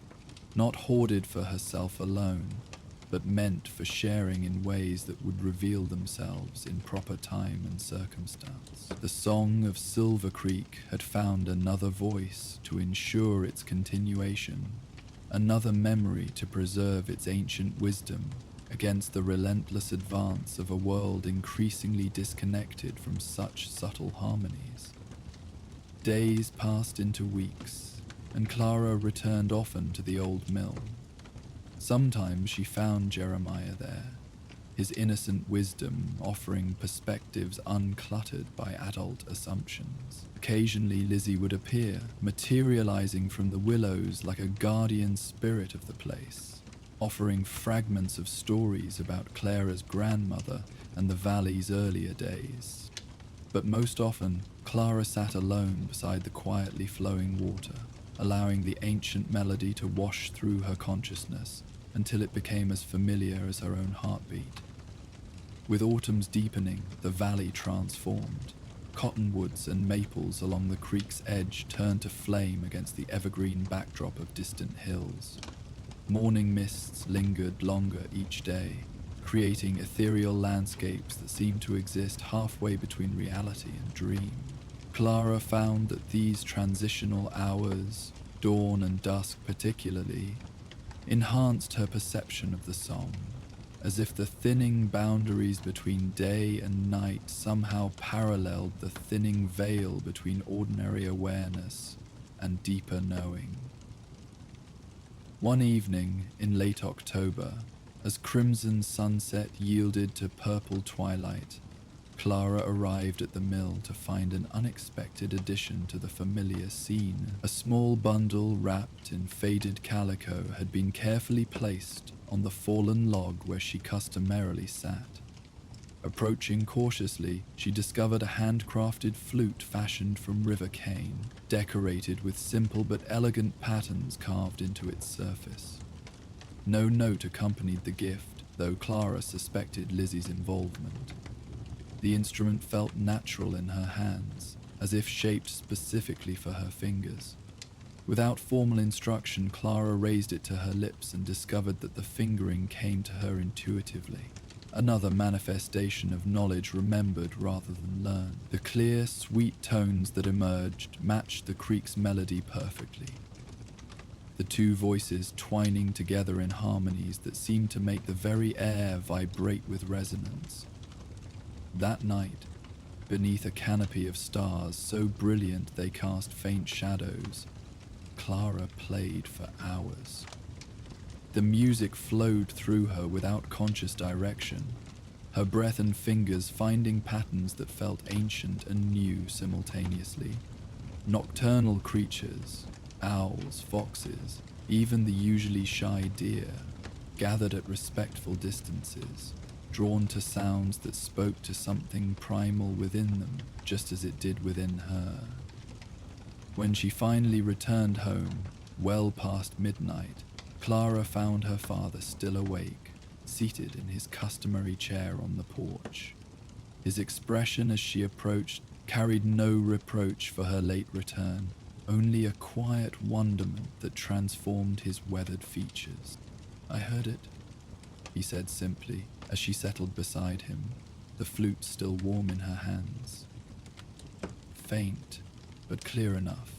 not hoarded for herself alone, but meant for sharing in ways that would reveal themselves in proper time and circumstance. The song of Silver Creek had found another voice to ensure its continuation, another memory to preserve its ancient wisdom against the relentless advance of a world increasingly disconnected from such subtle harmonies. Days passed into weeks, and Clara returned often to the old mill. Sometimes she found Jeremiah there, his innocent wisdom offering perspectives uncluttered by adult assumptions. Occasionally Lizzie would appear, materializing from the willows like a guardian spirit of the place, offering fragments of stories about Clara's grandmother and the valley's earlier days. But most often, Clara sat alone beside the quietly flowing water, allowing the ancient melody to wash through her consciousness until it became as familiar as her own heartbeat. With autumn's deepening, the valley transformed. Cottonwoods and maples along the creek's edge turned to flame against the evergreen backdrop of distant hills. Morning mists lingered longer each day, creating ethereal landscapes that seemed to exist halfway between reality and dream. Clara found that these transitional hours, dawn and dusk particularly, enhanced her perception of the song, as if the thinning boundaries between day and night somehow paralleled the thinning veil between ordinary awareness and deeper knowing. One evening in late October, as crimson sunset yielded to purple twilight, Clara arrived at the mill to find an unexpected addition to the familiar scene. A small bundle wrapped in faded calico had been carefully placed on the fallen log where she customarily sat. Approaching cautiously, she discovered a handcrafted flute fashioned from river cane, decorated with simple but elegant patterns carved into its surface. No note accompanied the gift, though Clara suspected Lizzie's involvement. The instrument felt natural in her hands, as if shaped specifically for her fingers. Without formal instruction, Clara raised it to her lips and discovered that the fingering came to her intuitively. Another manifestation of knowledge remembered rather than learned. The clear, sweet tones that emerged matched the creek's melody perfectly. The two voices twining together in harmonies that seemed to make the very air vibrate with resonance. That night, beneath a canopy of stars so brilliant they cast faint shadows, Clara played for hours. The music flowed through her without conscious direction, her breath and fingers finding patterns that felt ancient and new simultaneously. Nocturnal creatures, owls, foxes, even the usually shy deer, gathered at respectful distances, drawn to sounds that spoke to something primal within them, just as it did within her. When she finally returned home, well past midnight, Clara found her father still awake, seated in his customary chair on the porch. His expression as she approached carried no reproach for her late return, only a quiet wonderment that transformed his weathered features. "I heard it," he said simply, as she settled beside him, the flute still warm in her hands. Faint, but clear enough,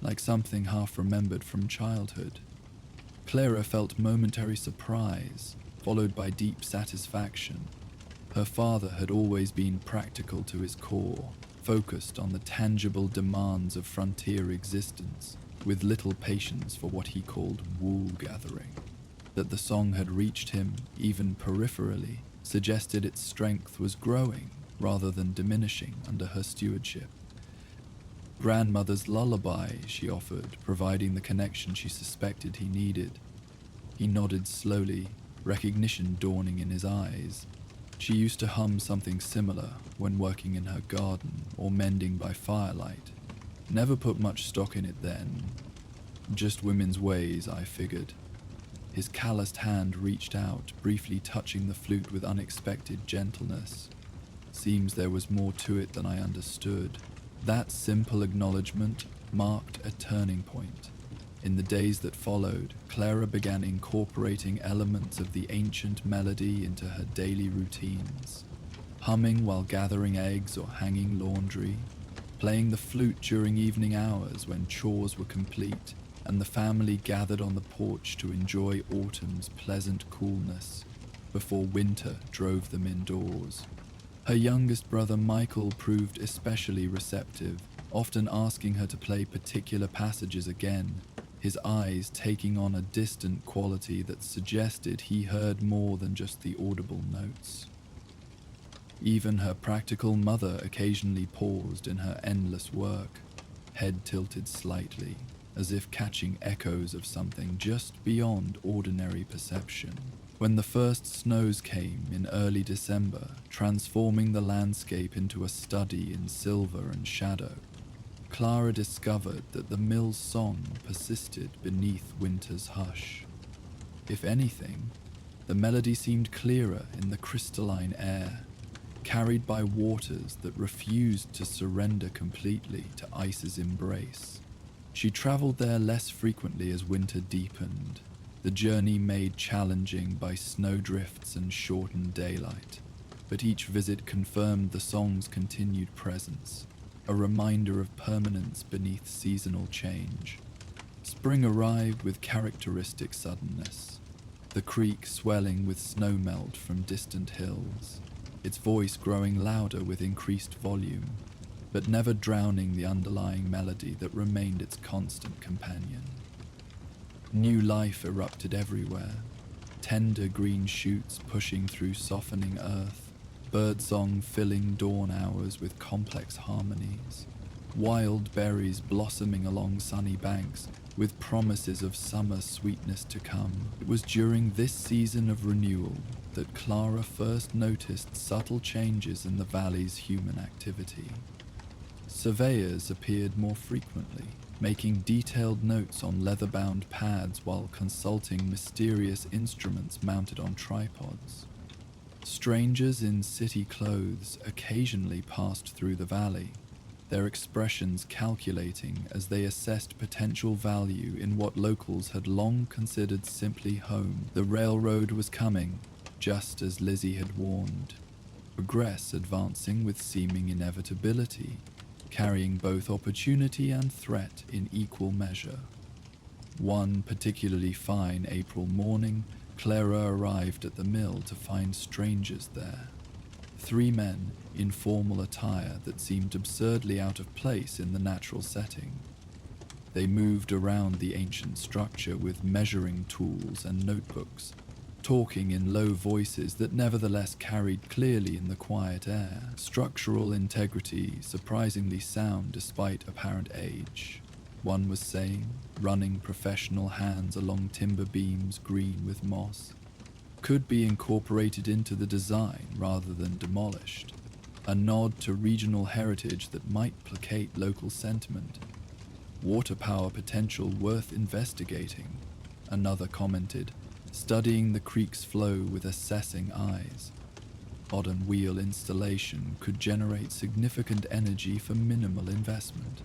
like something half remembered from childhood. Clara felt momentary surprise, followed by deep satisfaction. Her father had always been practical to his core, focused on the tangible demands of frontier existence, with little patience for what he called wool gathering. That the song had reached him, even peripherally, suggested its strength was growing rather than diminishing under her stewardship. Grandmother's lullaby, she offered, providing the connection she suspected he needed. He nodded slowly, recognition dawning in his eyes. She used to hum something similar when working in her garden or mending by firelight. Never put much stock in it then. Just women's ways, I figured. His calloused hand reached out, briefly touching the flute with unexpected gentleness. Seems there was more to it than I understood. That simple acknowledgement marked a turning point. In the days that followed, Clara began incorporating elements of the ancient melody into her daily routines. Humming while gathering eggs or hanging laundry, playing the flute during evening hours when chores were complete and the family gathered on the porch to enjoy autumn's pleasant coolness before winter drove them indoors. Her youngest brother Michael proved especially receptive, often asking her to play particular passages again, his eyes taking on a distant quality that suggested he heard more than just the audible notes. Even her practical mother occasionally paused in her endless work, head tilted slightly, as if catching echoes of something just beyond ordinary perception. When the first snows came in early December, transforming the landscape into a study in silver and shadow, Clara discovered that the mill's song persisted beneath winter's hush. If anything, the melody seemed clearer in the crystalline air, carried by waters that refused to surrender completely to ice's embrace. She traveled there less frequently as winter deepened, the journey made challenging by snowdrifts and shortened daylight, but each visit confirmed the song's continued presence, a reminder of permanence beneath seasonal change. Spring arrived with characteristic suddenness, the creek swelling with snowmelt from distant hills, its voice growing louder with increased volume, but never drowning the underlying melody that remained its constant companion. New life erupted everywhere, tender green shoots pushing through softening earth, birdsong filling dawn hours with complex harmonies, wild berries blossoming along sunny banks with promises of summer sweetness to come. It was during this season of renewal that Clara first noticed subtle changes in the valley's human activity. Surveyors appeared more frequently, making detailed notes on leather-bound pads while consulting mysterious instruments mounted on tripods. Strangers in city clothes occasionally passed through the valley, their expressions calculating as they assessed potential value in what locals had long considered simply home. The railroad was coming, just as Lizzie had warned, progress advancing with seeming inevitability, carrying both opportunity and threat in equal measure. One particularly fine April morning, Clara arrived at the mill to find strangers there. 3 men in formal attire that seemed absurdly out of place in the natural setting. They moved around the ancient structure with measuring tools and notebooks, talking in low voices that nevertheless carried clearly in the quiet air. Structural integrity surprisingly sound despite apparent age, one was saying, running professional hands along timber beams green with moss. Could be incorporated into the design rather than demolished, a nod to regional heritage that might placate local sentiment. Water power potential worth investigating, another commented, studying the creek's flow with assessing eyes. Modern wheel installation could generate significant energy for minimal investment.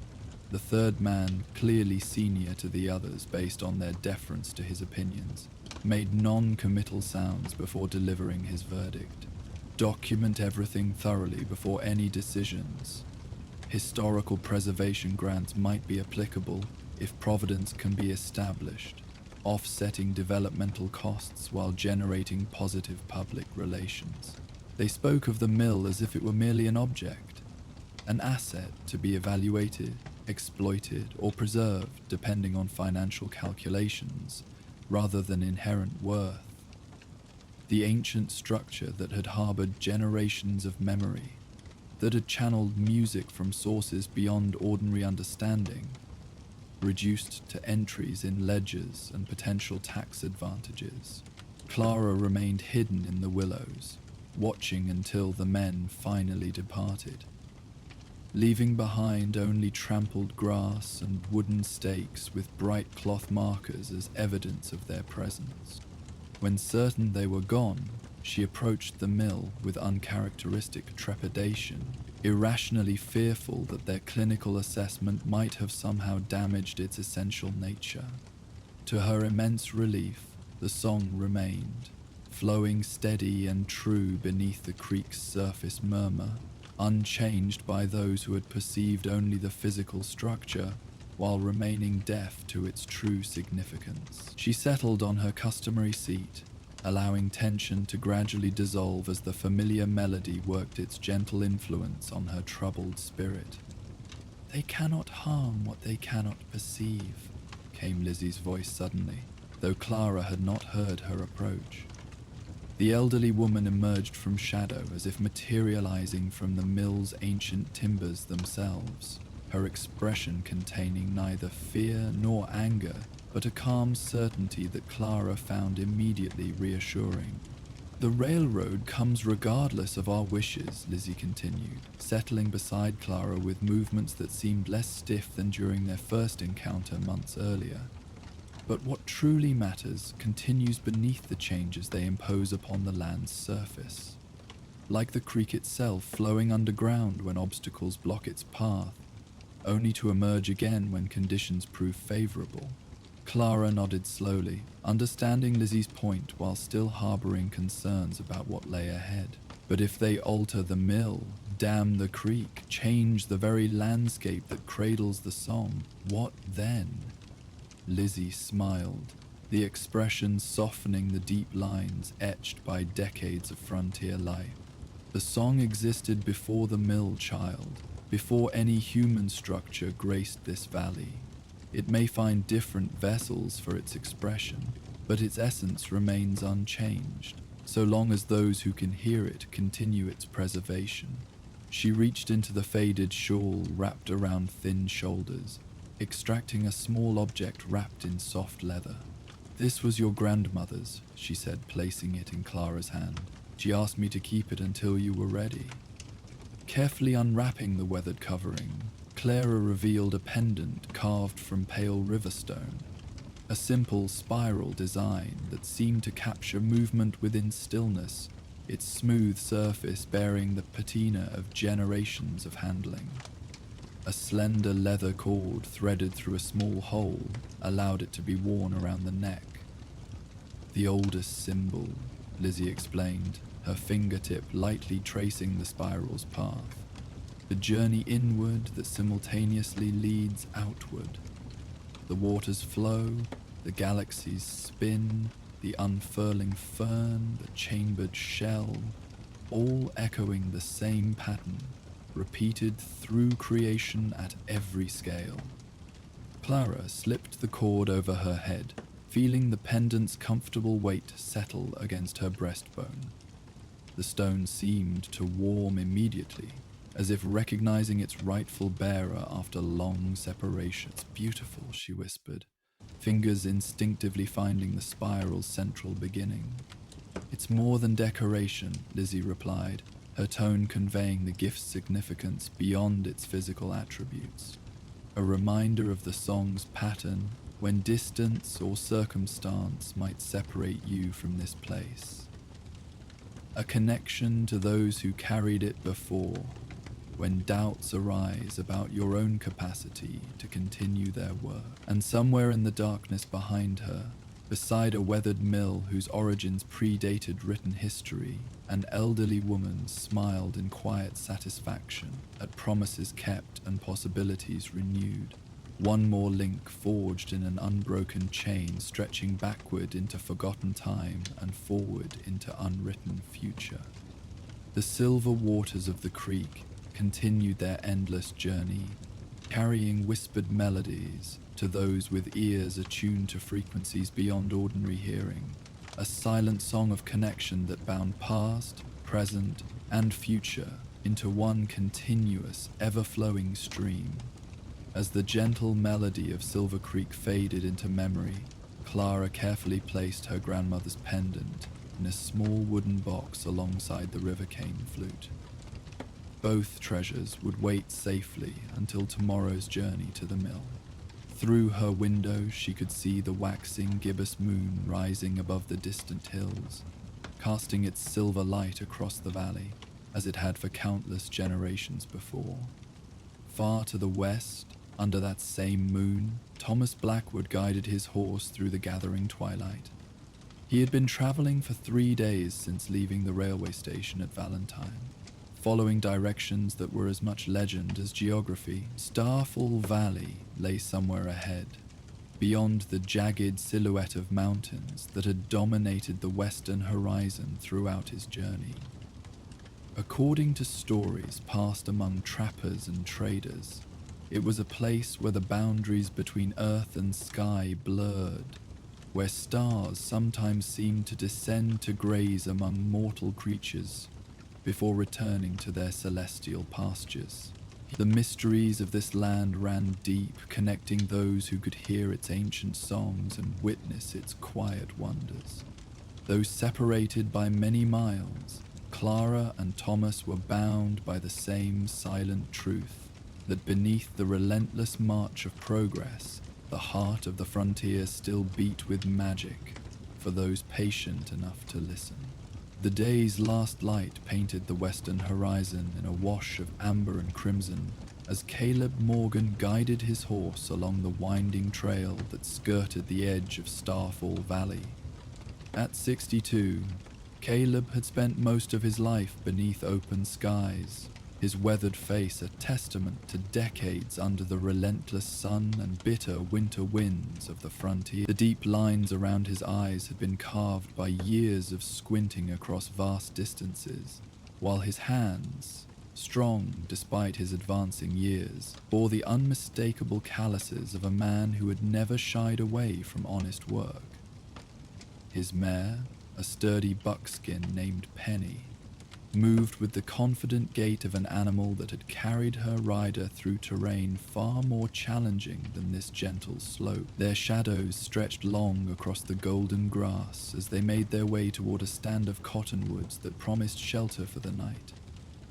The third man, clearly senior to the others based on their deference to his opinions, made non-committal sounds before delivering his verdict. Document everything thoroughly before any decisions. Historical preservation grants might be applicable if providence can be established, offsetting developmental costs while generating positive public relations. They spoke of the mill as if it were merely an object, an asset to be evaluated, exploited, or preserved depending on financial calculations, rather than inherent worth. The ancient structure that had harbored generations of memory, that had channeled music from sources beyond ordinary understanding, reduced to entries in ledgers and potential tax advantages. Clara remained hidden in the willows, watching until the men finally departed, leaving behind only trampled grass and wooden stakes with bright cloth markers as evidence of their presence. When certain they were gone, she approached the mill with uncharacteristic trepidation, irrationally fearful that their clinical assessment might have somehow damaged its essential nature. To her immense relief, the song remained, flowing steady and true beneath the creek's surface murmur, unchanged by those who had perceived only the physical structure while remaining deaf to its true significance. She settled on her customary seat, allowing tension to gradually dissolve as the familiar melody worked its gentle influence on her troubled spirit. "They cannot harm what they cannot perceive," came Lizzie's voice suddenly, though Clara had not heard her approach. The elderly woman emerged from shadow as if materializing from the mill's ancient timbers themselves, her expression containing neither fear nor anger, but a calm certainty that Clara found immediately reassuring. "The railroad comes regardless of our wishes," Lizzie continued, settling beside Clara with movements that seemed less stiff than during their first encounter months earlier. "But what truly matters continues beneath the changes they impose upon the land's surface. Like the creek itself flowing underground when obstacles block its path, only to emerge again when conditions prove favorable." Clara nodded slowly, understanding Lizzie's point while still harboring concerns about what lay ahead. "But if they alter the mill, dam the creek, change the very landscape that cradles the song, what then?" Lizzie smiled, the expression softening the deep lines etched by decades of frontier life. "The song existed before the mill, child, before any human structure graced this valley. It may find different vessels for its expression, but its essence remains unchanged, so long as those who can hear it continue its preservation." She reached into the faded shawl wrapped around thin shoulders, extracting a small object wrapped in soft leather. "This was your grandmother's," she said, placing it in Clara's hand. "She asked me to keep it until you were ready." Carefully unwrapping the weathered covering, Clara revealed a pendant carved from pale riverstone, a simple spiral design that seemed to capture movement within stillness, its smooth surface bearing the patina of generations of handling. A slender leather cord threaded through a small hole allowed it to be worn around the neck. "The oldest symbol," Lizzie explained, her fingertip lightly tracing the spiral's path. "The journey inward that simultaneously leads outward. The waters flow, the galaxies spin, the unfurling fern, the chambered shell, all echoing the same pattern, repeated through creation at every scale." Clara slipped the cord over her head, feeling the pendant's comfortable weight settle against her breastbone. The stone seemed to warm immediately, as if recognizing its rightful bearer after long separation. "It's beautiful," she whispered, fingers instinctively finding the spiral's central beginning. "It's more than decoration," Lizzie replied, her tone conveying the gift's significance beyond its physical attributes. A reminder of the song's pattern when distance or circumstance might separate you from this place. A connection to those who carried it before, when doubts arise about your own capacity to continue their work. And somewhere in the darkness behind her, beside a weathered mill whose origins predated written history, an elderly woman smiled in quiet satisfaction at promises kept and possibilities renewed. One more link forged in an unbroken chain stretching backward into forgotten time and forward into unwritten future. The silver waters of the creek continued their endless journey, carrying whispered melodies to those with ears attuned to frequencies beyond ordinary hearing, a silent song of connection that bound past, present, and future into one continuous, ever-flowing stream. As the gentle melody of Silver Creek faded into memory, Clara carefully placed her grandmother's pendant in a small wooden box alongside the river cane flute. Both treasures would wait safely until tomorrow's journey to the mill. Through her window, she could see the waxing gibbous moon rising above the distant hills, casting its silver light across the valley, as it had for countless generations before. Far to the west, under that same moon, Thomas Blackwood guided his horse through the gathering twilight. He had been traveling for 3 days since leaving the railway station at Valentine, following directions that were as much legend as geography. Starfall Valley lay somewhere ahead, beyond the jagged silhouette of mountains that had dominated the western horizon throughout his journey. According to stories passed among trappers and traders, it was a place where the boundaries between earth and sky blurred, where stars sometimes seemed to descend to graze among mortal creatures before returning to their celestial pastures. The mysteries of this land ran deep, connecting those who could hear its ancient songs and witness its quiet wonders. Though separated by many miles, Clara and Thomas were bound by the same silent truth, that beneath the relentless march of progress, the heart of the frontier still beat with magic for those patient enough to listen. The day's last light painted the western horizon in a wash of amber and crimson as Caleb Morgan guided his horse along the winding trail that skirted the edge of Starfall Valley. At 62, Caleb had spent most of his life beneath open skies, his weathered face a testament to decades under the relentless sun and bitter winter winds of the frontier. The deep lines around his eyes had been carved by years of squinting across vast distances, while his hands, strong despite his advancing years, bore the unmistakable calluses of a man who had never shied away from honest work. His mare, a sturdy buckskin named Penny, moved with the confident gait of an animal that had carried her rider through terrain far more challenging than this gentle slope. Their shadows stretched long across the golden grass as they made their way toward a stand of cottonwoods that promised shelter for the night.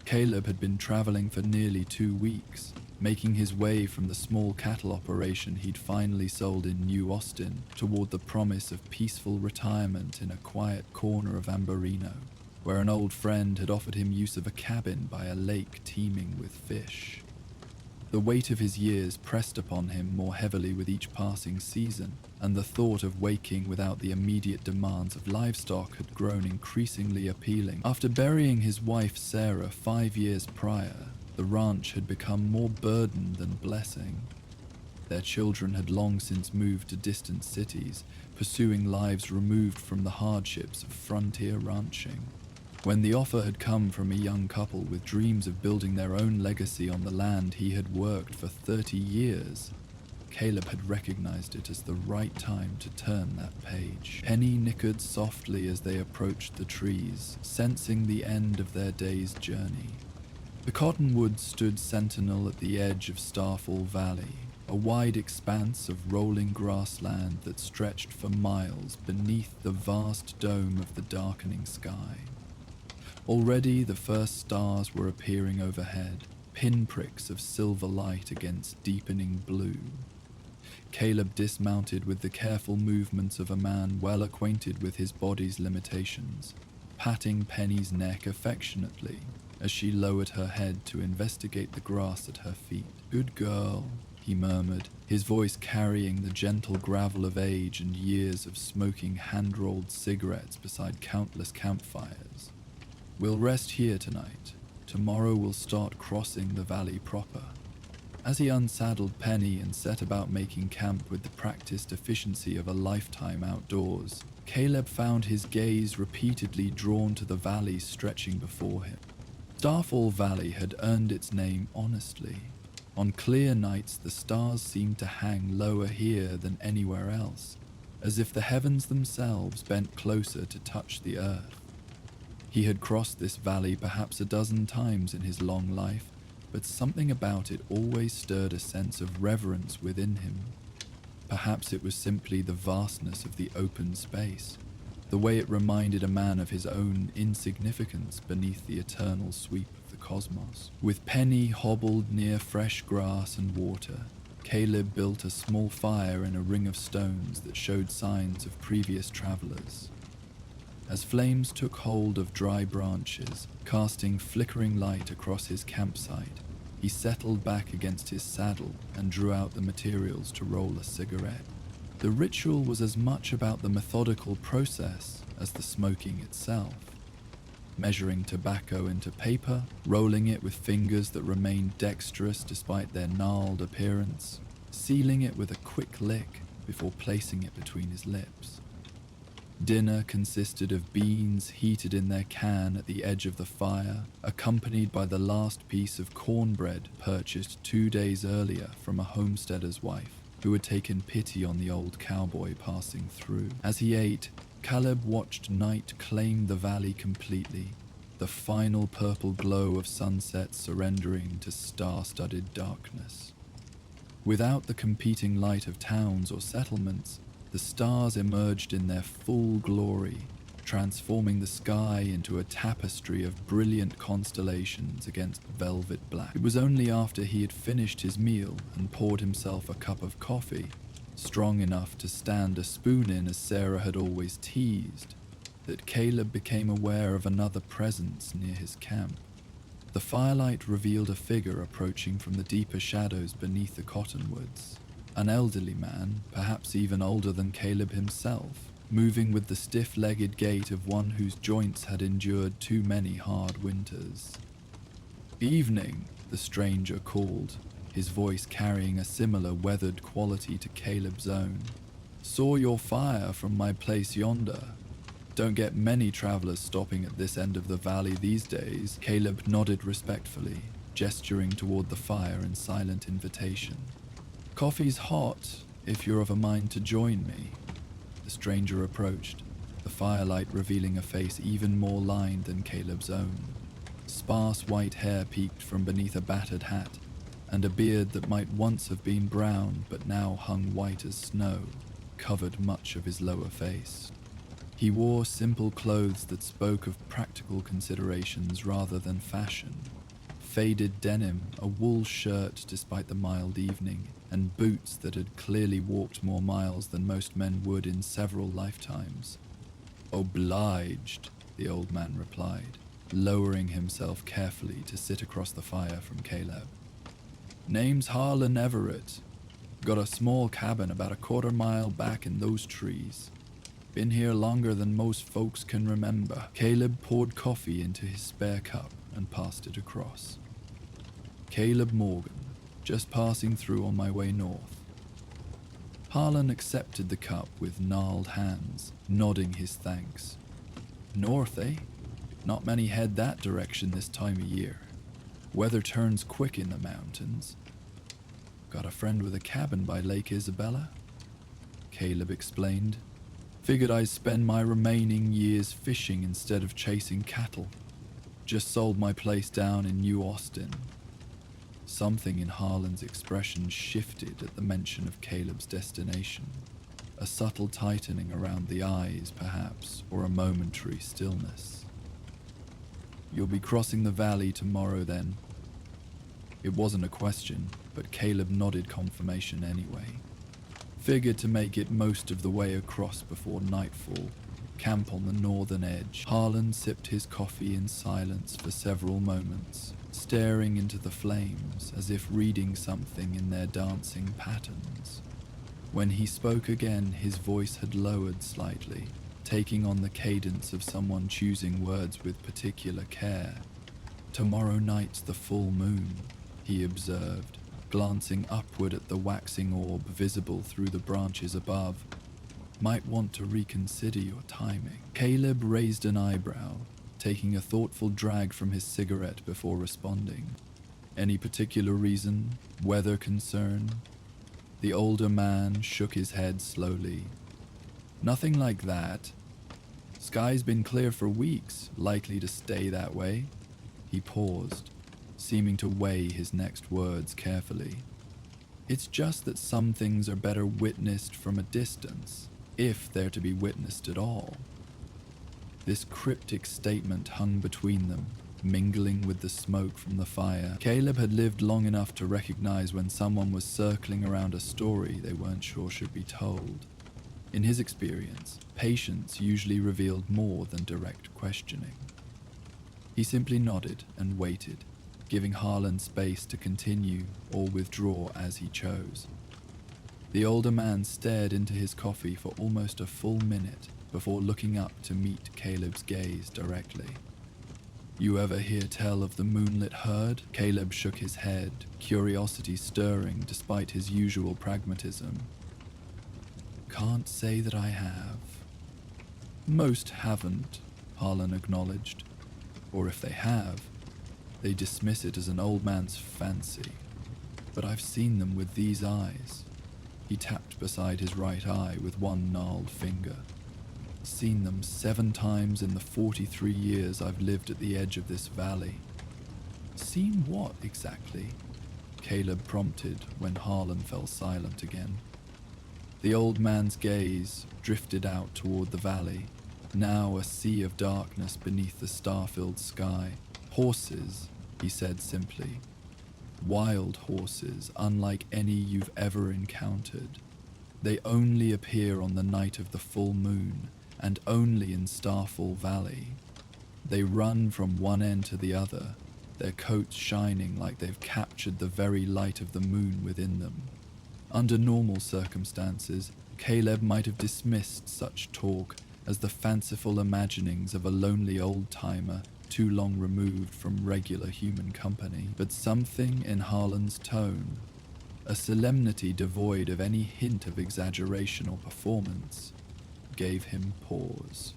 Caleb had been traveling for nearly 2 weeks, making his way from the small cattle operation he'd finally sold in New Austin toward the promise of peaceful retirement in a quiet corner of Amberino, where an old friend had offered him use of a cabin by a lake teeming with fish. The weight of his years pressed upon him more heavily with each passing season, and the thought of waking without the immediate demands of livestock had grown increasingly appealing. After burying his wife Sarah 5 years prior, the ranch had become more burden than blessing. Their children had long since moved to distant cities, pursuing lives removed from the hardships of frontier ranching. When the offer had come from a young couple with dreams of building their own legacy on the land he had worked for 30 years, Caleb had recognized it as the right time to turn that page. Penny nickered softly as they approached the trees, sensing the end of their day's journey. The cottonwoods stood sentinel at the edge of Starfall Valley, a wide expanse of rolling grassland that stretched for miles beneath the vast dome of the darkening sky. Already the first stars were appearing overhead, pinpricks of silver light against deepening blue. Caleb dismounted with the careful movements of a man well acquainted with his body's limitations, patting Penny's neck affectionately as she lowered her head to investigate the grass at her feet. "Good girl," he murmured, his voice carrying the gentle gravel of age and years of smoking hand-rolled cigarettes beside countless campfires. "We'll rest here tonight. Tomorrow we'll start crossing the valley proper." As he unsaddled Penny and set about making camp with the practiced efficiency of a lifetime outdoors, Caleb found his gaze repeatedly drawn to the valley stretching before him. Starfall Valley had earned its name honestly. On clear nights, the stars seemed to hang lower here than anywhere else, as if the heavens themselves bent closer to touch the earth. He had crossed this valley perhaps a dozen times in his long life, but something about it always stirred a sense of reverence within him. Perhaps it was simply the vastness of the open space, the way it reminded a man of his own insignificance beneath the eternal sweep of the cosmos. With Penny hobbled near fresh grass and water, Caleb built a small fire in a ring of stones that showed signs of previous travelers. As flames took hold of dry branches, casting flickering light across his campsite, he settled back against his saddle and drew out the materials to roll a cigarette. The ritual was as much about the methodical process as the smoking itself. Measuring tobacco into paper, rolling it with fingers that remained dexterous despite their gnarled appearance, sealing it with a quick lick before placing it between his lips. Dinner consisted of beans heated in their can at the edge of the fire, accompanied by the last piece of cornbread purchased 2 days earlier from a homesteader's wife, who had taken pity on the old cowboy passing through. As he ate, Caleb watched night claim the valley completely, the final purple glow of sunset surrendering to star-studded darkness. Without the competing light of towns or settlements, the stars emerged in their full glory, transforming the sky into a tapestry of brilliant constellations against velvet black. It was only after he had finished his meal and poured himself a cup of coffee, strong enough to stand a spoon in as Sarah had always teased, that Caleb became aware of another presence near his camp. The firelight revealed a figure approaching from the deeper shadows beneath the cottonwoods. An elderly man, perhaps even older than Caleb himself, moving with the stiff-legged gait of one whose joints had endured too many hard winters. "Evening," the stranger called, his voice carrying a similar weathered quality to Caleb's own. "Saw your fire from my place yonder. Don't get many travelers stopping at this end of the valley these days." Caleb nodded respectfully, gesturing toward the fire in silent invitation. "Coffee's hot, if you're of a mind to join me." The stranger approached, the firelight revealing a face even more lined than Caleb's own. Sparse white hair peeked from beneath a battered hat, and a beard that might once have been brown but now hung white as snow covered much of his lower face. He wore simple clothes that spoke of practical considerations rather than fashion. Faded denim, a wool shirt despite the mild evening, and boots that had clearly walked more miles than most men would in several lifetimes. "Obliged," the old man replied, lowering himself carefully to sit across the fire from Caleb. "Name's Harlan Everett. Got a small cabin about a quarter-mile back in those trees. Been here longer than most folks can remember." Caleb poured coffee into his spare cup and passed it across. "Caleb Morgan, just passing through on my way north." Harlan accepted the cup with gnarled hands, nodding his thanks. "North, eh? Not many head that direction this time of year. Weather turns quick in the mountains." "Got a friend with a cabin by Lake Isabella?" Caleb explained. "Figured I'd spend my remaining years fishing instead of chasing cattle. Just sold my place down in New Austin." Something in Harlan's expression shifted at the mention of Caleb's destination. A subtle tightening around the eyes, perhaps, or a momentary stillness. "You'll be crossing the valley tomorrow, then?" It wasn't a question, but Caleb nodded confirmation anyway. "Figured to make it most of the way across before nightfall. Camp on the northern edge." Harlan sipped his coffee in silence for several moments, staring into the flames as if reading something in their dancing patterns. When he spoke again, his voice had lowered slightly, taking on the cadence of someone choosing words with particular care. "Tomorrow night's the full moon," he observed, glancing upward at the waxing orb visible through the branches above. "Might want to reconsider your timing." Caleb raised an eyebrow, taking a thoughtful drag from his cigarette before responding. "Any particular reason? Weather concern?" The older man shook his head slowly. Nothing like that. Sky's been clear for weeks, likely to stay that way. He paused, seeming to weigh his next words carefully. It's just that some things are better witnessed from a distance, if they're to be witnessed at all. This cryptic statement hung between them, mingling with the smoke from the fire. Caleb had lived long enough to recognize when someone was circling around a story they weren't sure should be told. In his experience, patience usually revealed more than direct questioning. He simply nodded and waited, giving Harlan space to continue or withdraw as he chose. The older man stared into his coffee for almost a full minute before looking up to meet Caleb's gaze directly. "You ever hear tell of the moonlit herd?" Caleb shook his head, curiosity stirring despite his usual pragmatism. "Can't say that I have." "Most haven't," Harlan acknowledged. "Or if they have, they dismiss it as an old man's fancy. But I've seen them with these eyes." He tapped beside his right eye with one gnarled finger. "Seen them 7 times in the 43 years I've lived at the edge of this valley." "Seen what exactly?" Caleb prompted when Harlan fell silent again. The old man's gaze drifted out toward the valley, now a sea of darkness beneath the star-filled sky. "Horses," he said simply. "Wild horses, unlike any you've ever encountered. They only appear on the night of the full moon, and only in Starfall Valley. They run from one end to the other, their coats shining like they've captured the very light of the moon within them." Under normal circumstances, Caleb might have dismissed such talk as the fanciful imaginings of a lonely old-timer too long removed from regular human company. But something in Harlan's tone, a solemnity devoid of any hint of exaggeration or performance, gave him pause.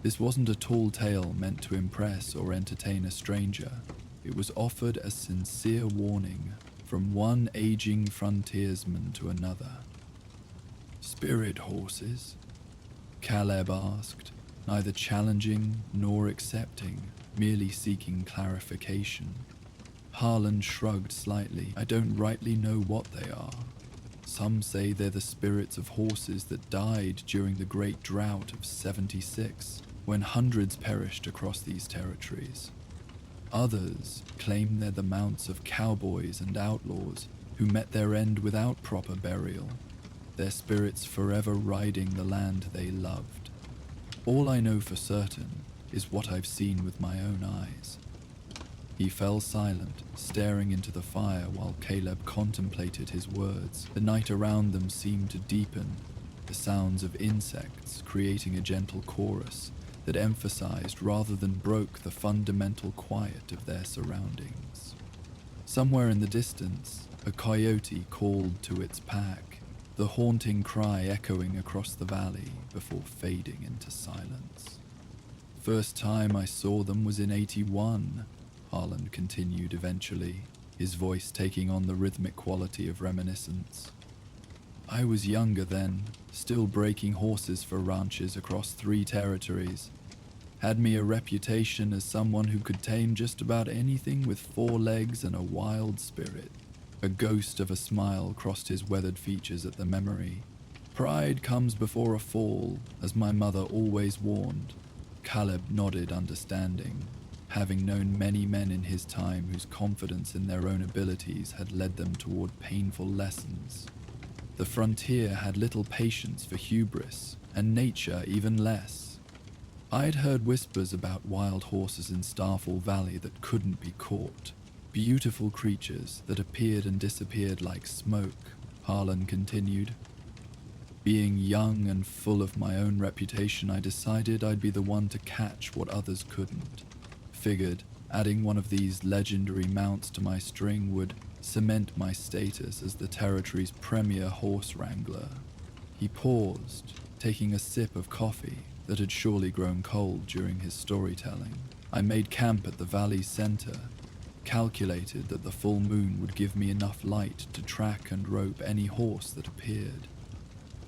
This wasn't a tall tale meant to impress or entertain a stranger. It was offered as sincere warning from one aging frontiersman to another. "Spirit horses?" Caleb asked, neither challenging nor accepting, merely seeking clarification. Harlan shrugged slightly. "I don't rightly know what they are. Some say they're the spirits of horses that died during the Great Drought of 76, when hundreds perished across these territories. Others claim they're the mounts of cowboys and outlaws who met their end without proper burial, their spirits forever riding the land they loved. All I know for certain is what I've seen with my own eyes." He fell silent, staring into the fire while Caleb contemplated his words. The night around them seemed to deepen, the sounds of insects creating a gentle chorus that emphasized rather than broke the fundamental quiet of their surroundings. Somewhere in the distance, a coyote called to its pack, the haunting cry echoing across the valley before fading into silence. "First time I saw them was in 81, Harlan continued eventually, his voice taking on the rhythmic quality of reminiscence. "I was younger then, still breaking horses for ranches across 3 territories. Had me a reputation as someone who could tame just about anything with 4 legs and a wild spirit." A ghost of a smile crossed his weathered features at the memory. "Pride comes before a fall, as my mother always warned." Caleb nodded understanding, having known many men in his time whose confidence in their own abilities had led them toward painful lessons. The frontier had little patience for hubris, and nature even less. I'd heard whispers about wild horses in Starfall Valley that couldn't be caught. Beautiful creatures that appeared and disappeared like smoke, Harlan continued. Being young and full of my own reputation, I decided I'd be the one to catch what others couldn't. Figured adding one of these legendary mounts to my string would cement my status as the territory's premier horse wrangler. He paused, taking a sip of coffee that had surely grown cold during his storytelling. I made camp at the valley's center, calculated that the full moon would give me enough light to track and rope any horse that appeared.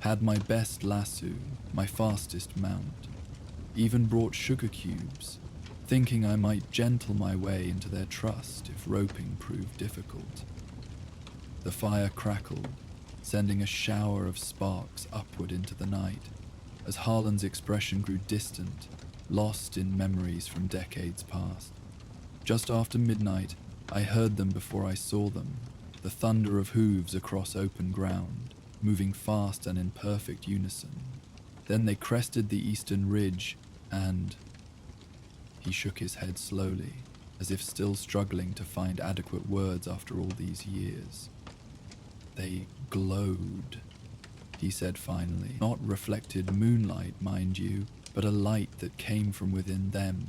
Had my best lasso, my fastest mount. Even brought sugar cubes, thinking I might gentle my way into their trust if roping proved difficult. The fire crackled, sending a shower of sparks upward into the night, as Harlan's expression grew distant, lost in memories from decades past. Just after midnight, I heard them before I saw them, the thunder of hooves across open ground, moving fast and in perfect unison. Then they crested the eastern ridge, and... He shook his head slowly, as if still struggling to find adequate words after all these years. They glowed, he said finally. Not reflected moonlight, mind you, but a light that came from within them.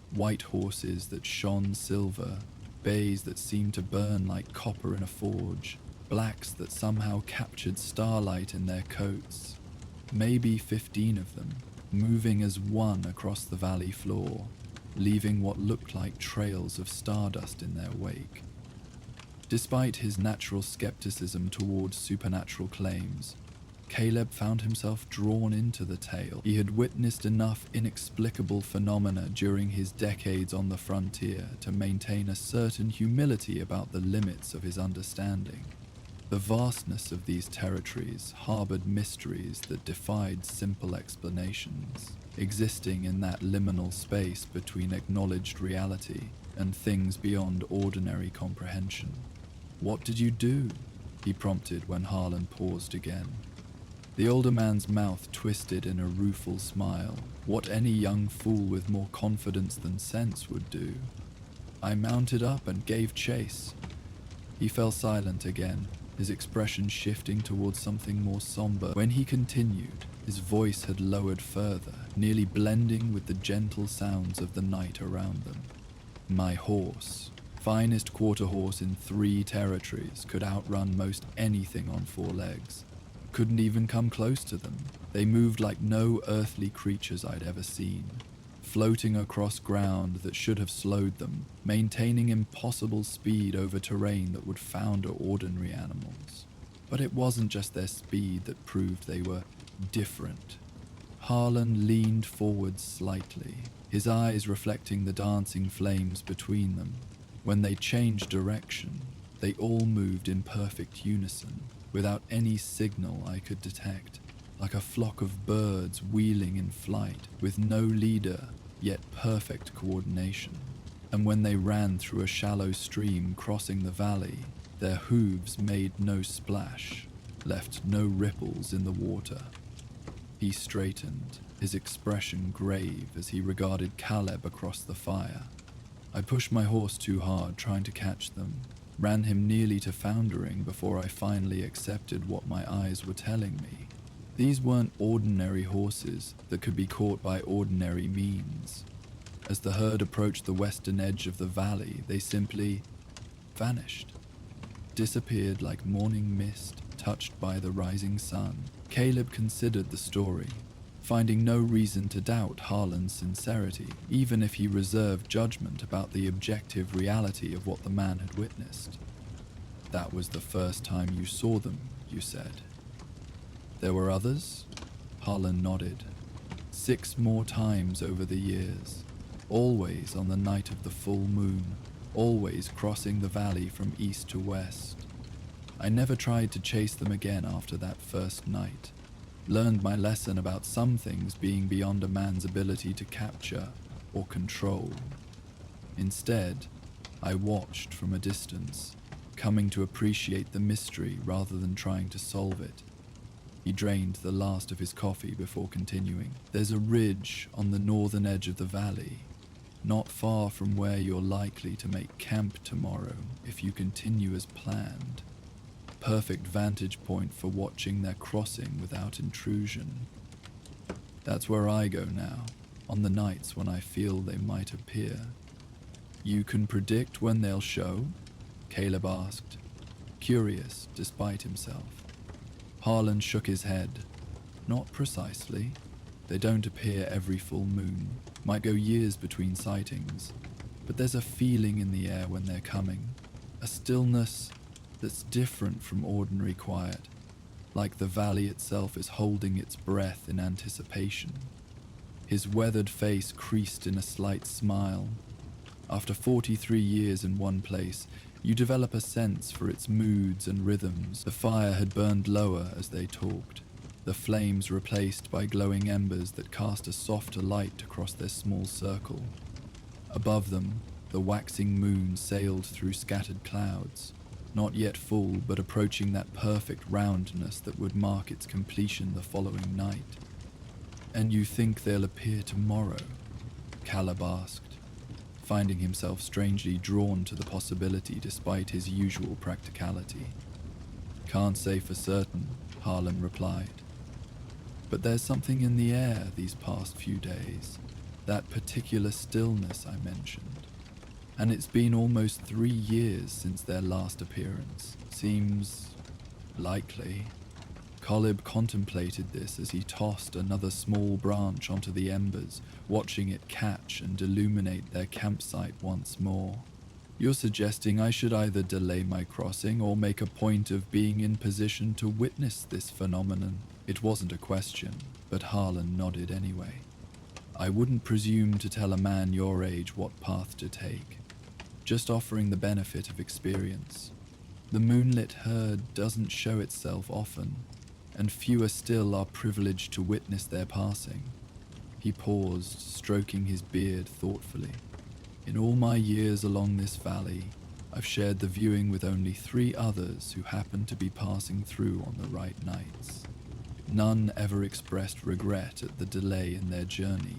White horses that shone silver, bays that seemed to burn like copper in a forge, blacks that somehow captured starlight in their coats. Maybe 15 of them, moving as one across the valley floor, leaving what looked like trails of stardust in their wake. Despite his natural skepticism towards supernatural claims, Caleb found himself drawn into the tale. He had witnessed enough inexplicable phenomena during his decades on the frontier to maintain a certain humility about the limits of his understanding. The vastness of these territories harbored mysteries that defied simple explanations, existing in that liminal space between acknowledged reality and things beyond ordinary comprehension. "What did you do?" he prompted when Harlan paused again. The older man's mouth twisted in a rueful smile, what any young fool with more confidence than sense would do. "I mounted up and gave chase." He fell silent again, his expression shifting towards something more somber. When he continued, his voice had lowered further, nearly blending with the gentle sounds of the night around them. "My horse, finest quarter horse in 3 territories, could outrun most anything on 4 legs. Couldn't even come close to them. They moved like no earthly creatures I'd ever seen, floating across ground that should have slowed them, maintaining impossible speed over terrain that would founder ordinary animals. But it wasn't just their speed that proved they were different." Harlan leaned forward slightly, his eyes reflecting the dancing flames between them. When they changed direction, they all moved in perfect unison, without any signal I could detect, like a flock of birds wheeling in flight, with no leader, yet perfect coordination. And when they ran through a shallow stream crossing the valley, their hooves made no splash, left no ripples in the water. He straightened, his expression grave as he regarded Caleb across the fire. I pushed my horse too hard trying to catch them, ran him nearly to foundering before I finally accepted what my eyes were telling me. These weren't ordinary horses that could be caught by ordinary means. As the herd approached the western edge of the valley, they simply vanished, disappeared like morning mist touched by the rising sun. Caleb considered the story, finding no reason to doubt Harlan's sincerity, even if he reserved judgment about the objective reality of what the man had witnessed. "That was the first time you saw them, you said." "There were others?" Harlan nodded. 6 more times over the years, always on the night of the full moon, always crossing the valley from east to west. I never tried to chase them again after that first night. Learned my lesson about some things being beyond a man's ability to capture or control. Instead, I watched from a distance, coming to appreciate the mystery rather than trying to solve it. He drained the last of his coffee before continuing. "There's a ridge on the northern edge of the valley, not far from where you're likely to make camp tomorrow if you continue as planned. Perfect vantage point for watching their crossing without intrusion. That's where I go now, on the nights when I feel they might appear." "You can predict when they'll show?" Caleb asked, curious despite himself. Harlan shook his head. "Not precisely. They don't appear every full moon. Might go years between sightings. But there's a feeling in the air when they're coming. A stillness that's different from ordinary quiet. like the valley itself is holding its breath in anticipation. His weathered face creased in a slight smile. After 43 years in one place, you develop a sense for its moods and rhythms. The fire had burned lower as they talked, the flames replaced by glowing embers that cast a softer light across their small circle. Above them, the waxing moon sailed through scattered clouds, not yet full but approaching that perfect roundness that would mark its completion the following night. "And you think they'll appear tomorrow?" Caleb asked, finding himself strangely drawn to the possibility despite his usual practicality. "Can't say for certain," Harlan replied. "But there's something in the air these past few days, that particular stillness I mentioned. And it's been almost 3 years since their last appearance. Seems likely." Caleb contemplated this as he tossed another small branch onto the embers, watching it catch and illuminate their campsite once more. "You're suggesting I should either delay my crossing or make a point of being in position to witness this phenomenon?" It wasn't a question, but Harlan nodded anyway. "I wouldn't presume to tell a man your age what path to take, just offering the benefit of experience. The moonlit herd doesn't show itself often, and fewer still are privileged to witness their passing." He paused, stroking his beard thoughtfully. "In all my years along this valley, I've shared the viewing with only 3 others who happened to be passing through on the right nights. None ever expressed regret at the delay in their journey."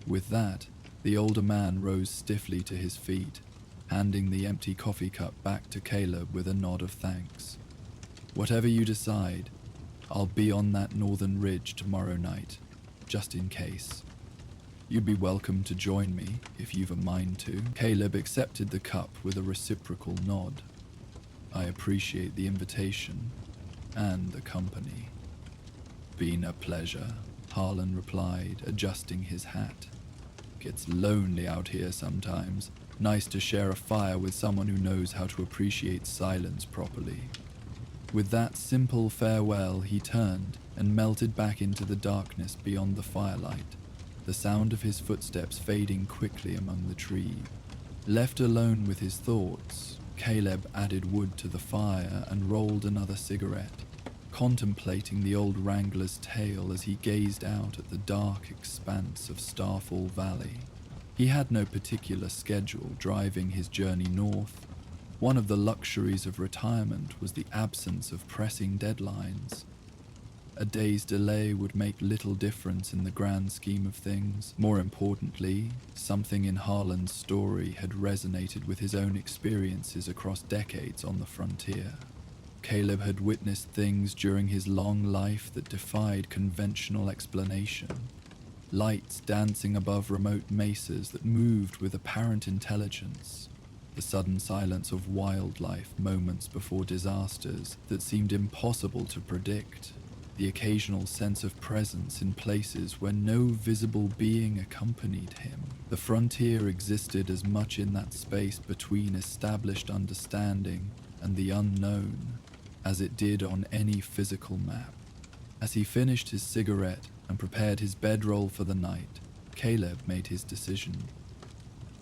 With that, the older man rose stiffly to his feet, handing the empty coffee cup back to Caleb with a nod of thanks. "Whatever you decide, I'll be on that northern ridge tomorrow night, just in case. You'd be welcome to join me if you've a mind to." Caleb accepted the cup with a reciprocal nod. "I appreciate the invitation and the company." "Been a pleasure," Harlan replied, adjusting his hat. "Gets lonely out here sometimes. Nice to share a fire with someone who knows how to appreciate silence properly." With that simple farewell, he turned and melted back into the darkness beyond the firelight, the sound of his footsteps fading quickly among the trees. Left alone with his thoughts, Caleb added wood to the fire and rolled another cigarette, contemplating the old wrangler's tale as he gazed out at the dark expanse of Starfall Valley. He had no particular schedule driving his journey north. One of the luxuries of retirement was the absence of pressing deadlines. A day's delay would make little difference in the grand scheme of things. More importantly, something in Harlan's story had resonated with his own experiences across decades on the frontier. Caleb had witnessed things during his long life that defied conventional explanation. Lights dancing above remote mesas that moved with apparent intelligence. The sudden silence of wildlife moments before disasters that seemed impossible to predict. The occasional sense of presence in places where no visible being accompanied him. The frontier existed as much in that space between established understanding and the unknown as it did on any physical map. As he finished his cigarette and prepared his bedroll for the night, Caleb made his decision.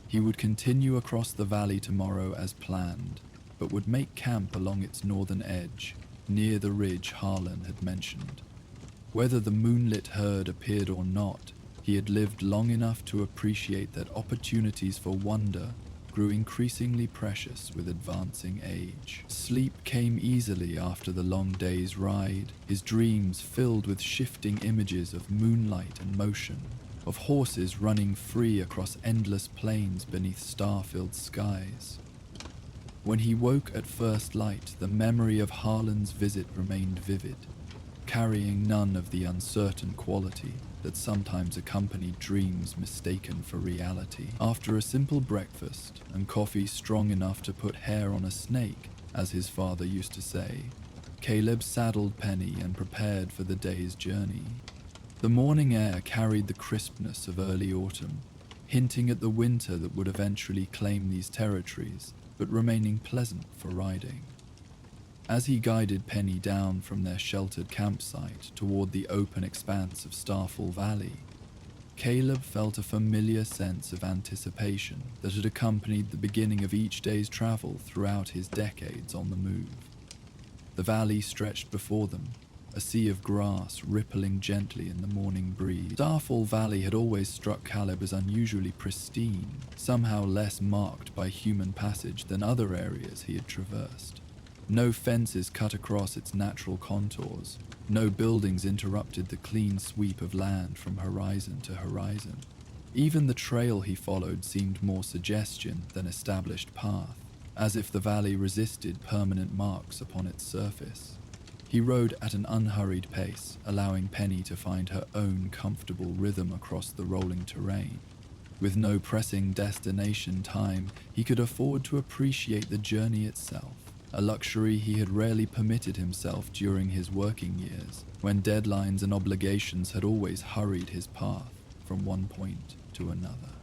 He would continue across the valley tomorrow as planned, but would make camp along its northern edge, near the ridge Harlan had mentioned. Whether the moonlit herd appeared or not, he had lived long enough to appreciate that opportunities for wonder grew increasingly precious with advancing age. Sleep came easily after the long day's ride, his dreams filled with shifting images of moonlight and motion, of horses running free across endless plains beneath star-filled skies. When he woke at first light, the memory of Harlan's visit remained vivid, carrying none of the uncertain quality that sometimes accompanied dreams mistaken for reality. After a simple breakfast and coffee strong enough to put hair on a snake, as his father used to say, Caleb saddled Penny and prepared for the day's journey. The morning air carried the crispness of early autumn, hinting at the winter that would eventually claim these territories, but remaining pleasant for riding. As he guided Penny down from their sheltered campsite toward the open expanse of Starfall Valley, Caleb felt a familiar sense of anticipation that had accompanied the beginning of each day's travel throughout his decades on the move. The valley stretched before them, a sea of grass rippling gently in the morning breeze. Starfall Valley had always struck Caleb as unusually pristine, somehow less marked by human passage than other areas he had traversed. No fences cut across its natural contours. No buildings interrupted the clean sweep of land from horizon to horizon. Even the trail he followed seemed more suggestion than established path, as if the valley resisted permanent marks upon its surface. He rode at an unhurried pace, allowing Penny to find her own comfortable rhythm across the rolling terrain. With no pressing destination time, he could afford to appreciate the journey itself, a luxury he had rarely permitted himself during his working years, when deadlines and obligations had always hurried his path from one point to another.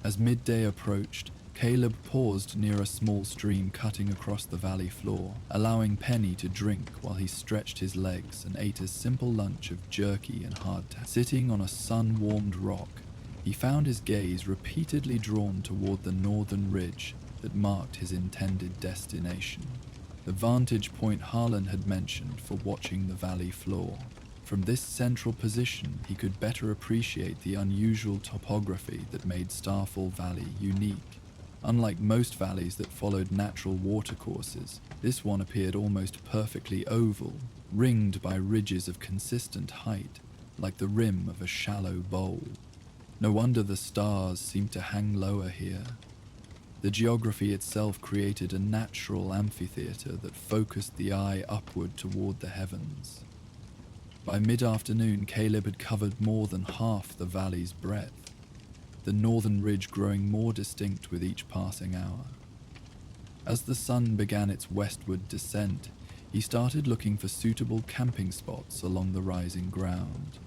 As midday approached, Caleb paused near a small stream cutting across the valley floor, allowing Penny to drink while he stretched his legs and ate a simple lunch of jerky and hardtack. Sitting on a sun-warmed rock, he found his gaze repeatedly drawn toward the northern ridge that marked his intended destination, the vantage point Harlan had mentioned for watching the valley floor. From this central position, he could better appreciate the unusual topography that made Starfall Valley unique. Unlike most valleys that followed natural watercourses, this one appeared almost perfectly oval, ringed by ridges of consistent height, like the rim of a shallow bowl. No wonder the stars seemed to hang lower here. The geography itself created a natural amphitheater that focused the eye upward toward the heavens. By mid-afternoon, Caleb had covered more than half the valley's breadth, the northern ridge growing more distinct with each passing hour. As the sun began its westward descent, he started looking for suitable camping spots along the rising ground.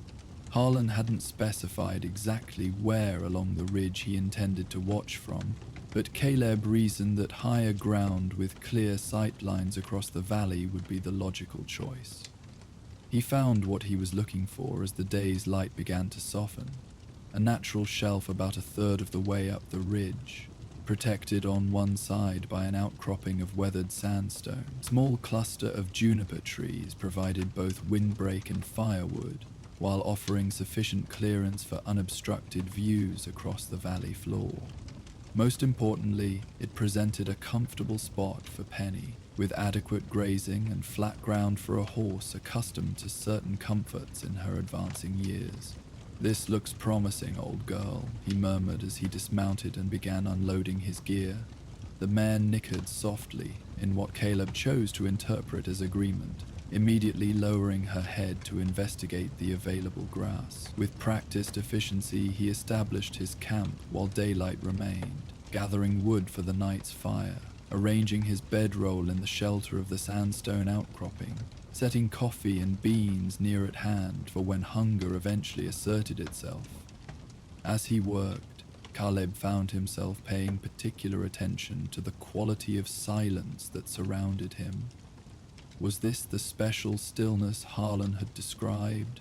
Harlan hadn't specified exactly where along the ridge he intended to watch from, but Caleb reasoned that higher ground with clear sight lines across the valley would be the logical choice. He found what he was looking for as the day's light began to soften, a natural shelf about a third of the way up the ridge, protected on one side by an outcropping of weathered sandstone. A small cluster of juniper trees provided both windbreak and firewood, while offering sufficient clearance for unobstructed views across the valley floor. Most importantly, it presented a comfortable spot for Penny, with adequate grazing and flat ground for a horse accustomed to certain comforts in her advancing years. "This looks promising, old girl," he murmured as he dismounted and began unloading his gear. The mare nickered softly in what Caleb chose to interpret as agreement, immediately lowering her head to investigate the available grass. With practiced efficiency, he established his camp while daylight remained, gathering wood for the night's fire, arranging his bedroll in the shelter of the sandstone outcropping, setting coffee and beans near at hand for when hunger eventually asserted itself. As he worked, Caleb found himself paying particular attention to the quality of silence that surrounded him. Was this the special stillness Harlan had described,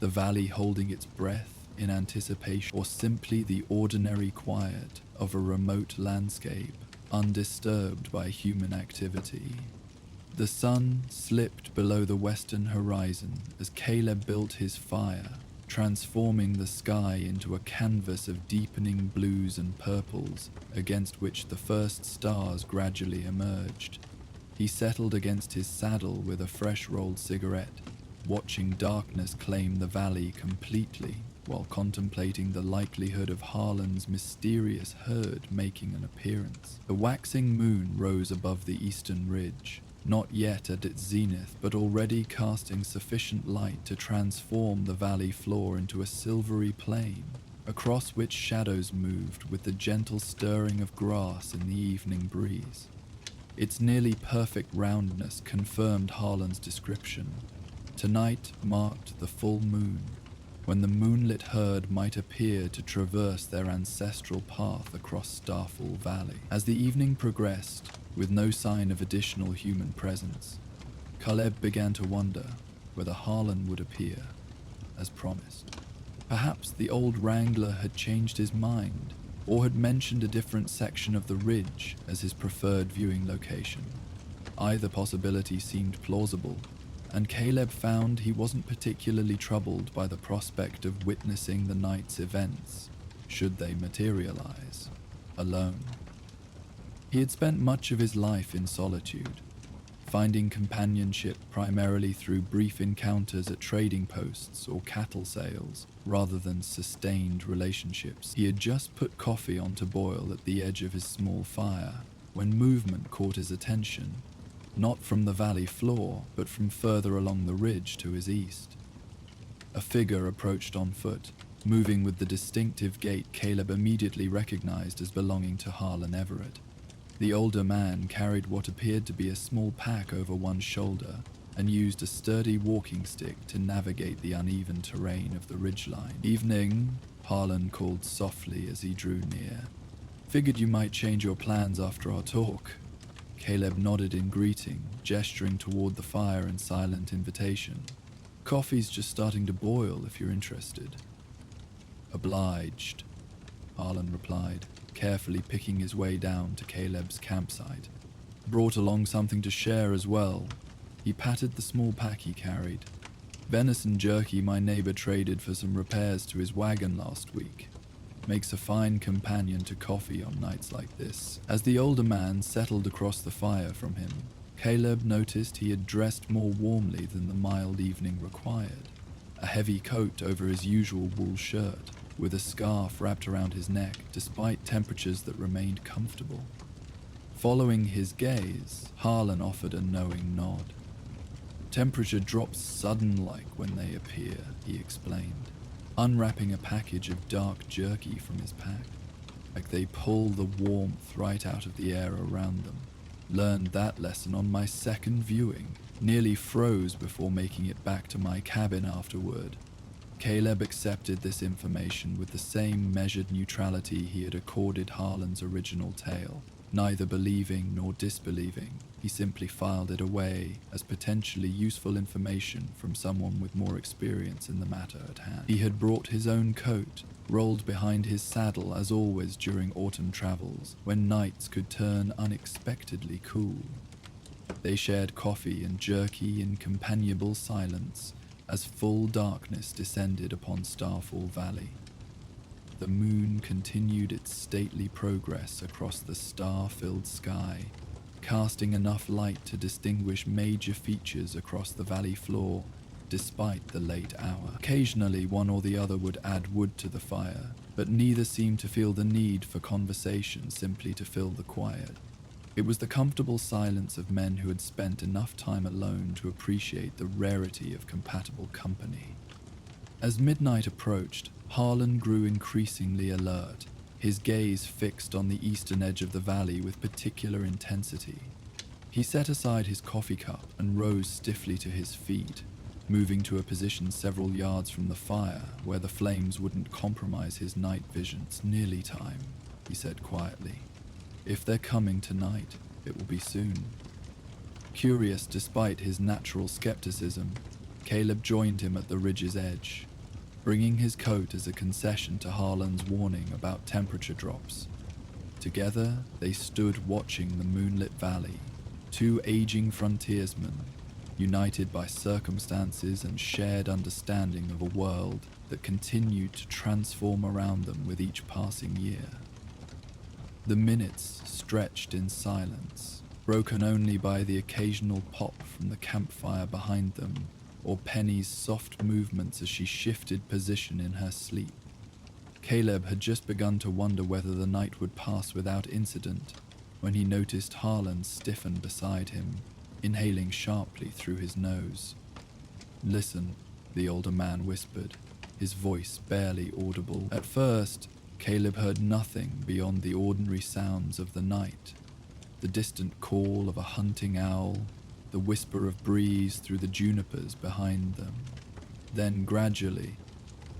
the valley holding its breath in anticipation, or simply the ordinary quiet of a remote landscape, undisturbed by human activity? The sun slipped below the western horizon as Caleb built his fire, transforming the sky into a canvas of deepening blues and purples against which the first stars gradually emerged. He settled against his saddle with a fresh-rolled cigarette, watching darkness claim the valley completely while contemplating the likelihood of Harlan's mysterious herd making an appearance. The waxing moon rose above the eastern ridge, not yet at its zenith, but already casting sufficient light to transform the valley floor into a silvery plain, across which shadows moved with the gentle stirring of grass in the evening breeze. Its nearly perfect roundness confirmed Harlan's description. Tonight marked the full moon, when the moonlit herd might appear to traverse their ancestral path across Starfall Valley. As the evening progressed, with no sign of additional human presence, Caleb began to wonder whether Harlan would appear, as promised. Perhaps the old wrangler had changed his mind, or had mentioned a different section of the ridge as his preferred viewing location. Either possibility seemed plausible, and Caleb found he wasn't particularly troubled by the prospect of witnessing the night's events, should they materialize, alone. He had spent much of his life in solitude, finding companionship primarily through brief encounters at trading posts or cattle sales, rather than sustained relationships. He had just put coffee on to boil at the edge of his small fire when movement caught his attention, not from the valley floor, but from further along the ridge to his east. A figure approached on foot, moving with the distinctive gait Caleb immediately recognized as belonging to Harlan Everett. The older man carried what appeared to be a small pack over one shoulder and used a sturdy walking stick to navigate the uneven terrain of the ridgeline. "Evening," Harlan called softly as he drew near. "Figured you might change your plans after our talk." Caleb nodded in greeting, gesturing toward the fire in silent invitation. "Coffee's just starting to boil if you're interested." "Obliged," Harlan replied, carefully picking his way down to Caleb's campsite. "Brought along something to share as well." He patted the small pack he carried. "Venison jerky my neighbor traded for some repairs to his wagon last week. Makes a fine companion to coffee on nights like this." As the older man settled across the fire from him, Caleb noticed he had dressed more warmly than the mild evening required. A heavy coat over his usual wool shirt, with a scarf wrapped around his neck, despite temperatures that remained comfortable. Following his gaze, Harlan offered a knowing nod. "Temperature drops sudden-like when they appear," he explained, unwrapping a package of dark jerky from his pack. "Like they pull the warmth right out of the air around them. Learned that lesson on my second viewing. Nearly froze before making it back to my cabin afterward." Caleb accepted this information with the same measured neutrality he had accorded Harlan's original tale, neither believing nor disbelieving. He simply filed it away as potentially useful information from someone with more experience in the matter at hand. He had brought his own coat, rolled behind his saddle as always during autumn travels, when nights could turn unexpectedly cool. They shared coffee and jerky in companionable silence as full darkness descended upon Starfall Valley. The moon continued its stately progress across the star-filled sky, casting enough light to distinguish major features across the valley floor despite the late hour. Occasionally one or the other would add wood to the fire, but neither seemed to feel the need for conversation simply to fill the quiet. It was the comfortable silence of men who had spent enough time alone to appreciate the rarity of compatible company. As midnight approached, Harlan grew increasingly alert, his gaze fixed on the eastern edge of the valley with particular intensity. He set aside his coffee cup and rose stiffly to his feet, moving to a position several yards from the fire where the flames wouldn't compromise his night vision. "It's nearly time," he said quietly. "If they're coming tonight, it will be soon." Curious despite his natural skepticism, Caleb joined him at the ridge's edge, bringing his coat as a concession to Harlan's warning about temperature drops. Together, they stood watching the moonlit valley, two aging frontiersmen, united by circumstances and shared understanding of a world that continued to transform around them with each passing year. The minutes stretched in silence, broken only by the occasional pop from the campfire behind them, or Penny's soft movements as she shifted position in her sleep. Caleb had just begun to wonder whether the night would pass without incident when he noticed Harlan stiffen beside him, inhaling sharply through his nose. "Listen," the older man whispered, his voice barely audible. At first, Caleb heard nothing beyond the ordinary sounds of the night, the distant call of a hunting owl, the whisper of breeze through the junipers behind them. Then gradually,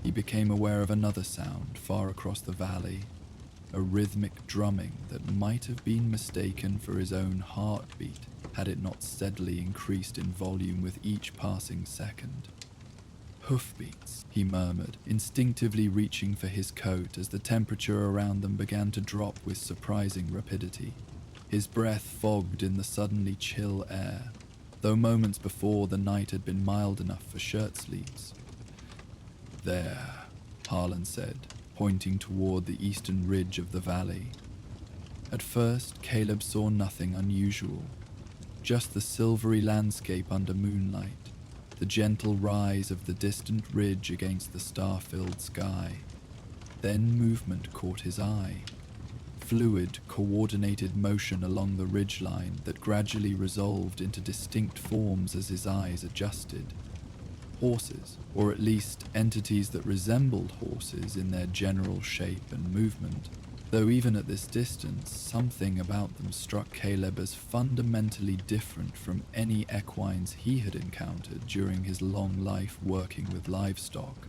He became aware of another sound far across the valley, a rhythmic drumming that might have been mistaken for his own heartbeat had it not steadily increased in volume with each passing second. Hoofbeats, he murmured, instinctively reaching for his coat as the temperature around them began to drop with surprising rapidity. His breath fogged in the suddenly chill air, though moments before the night had been mild enough for shirt sleeves. "There," Harlan said, pointing toward the eastern ridge of the valley. At first, Caleb saw nothing unusual, just the silvery landscape under moonlight, the gentle rise of the distant ridge against the star-filled sky. Then movement caught his eye. Fluid, coordinated motion along the ridgeline that gradually resolved into distinct forms as his eyes adjusted. Horses, or at least entities that resembled horses in their general shape and movement, though even at this distance, something about them struck Caleb as fundamentally different from any equines he had encountered during his long life working with livestock.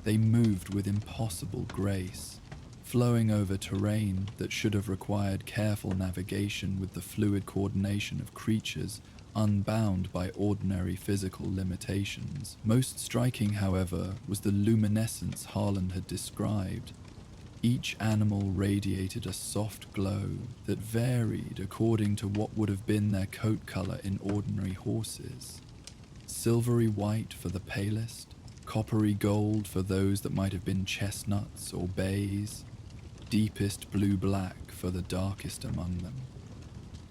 They moved with impossible grace, flowing over terrain that should have required careful navigation with the fluid coordination of creatures unbound by ordinary physical limitations. Most striking, however, was the luminescence Harlan had described. Each animal radiated a soft glow that varied according to what would have been their coat color in ordinary horses. Silvery white for the palest, coppery gold for those that might have been chestnuts or bays, deepest blue-black for the darkest among them.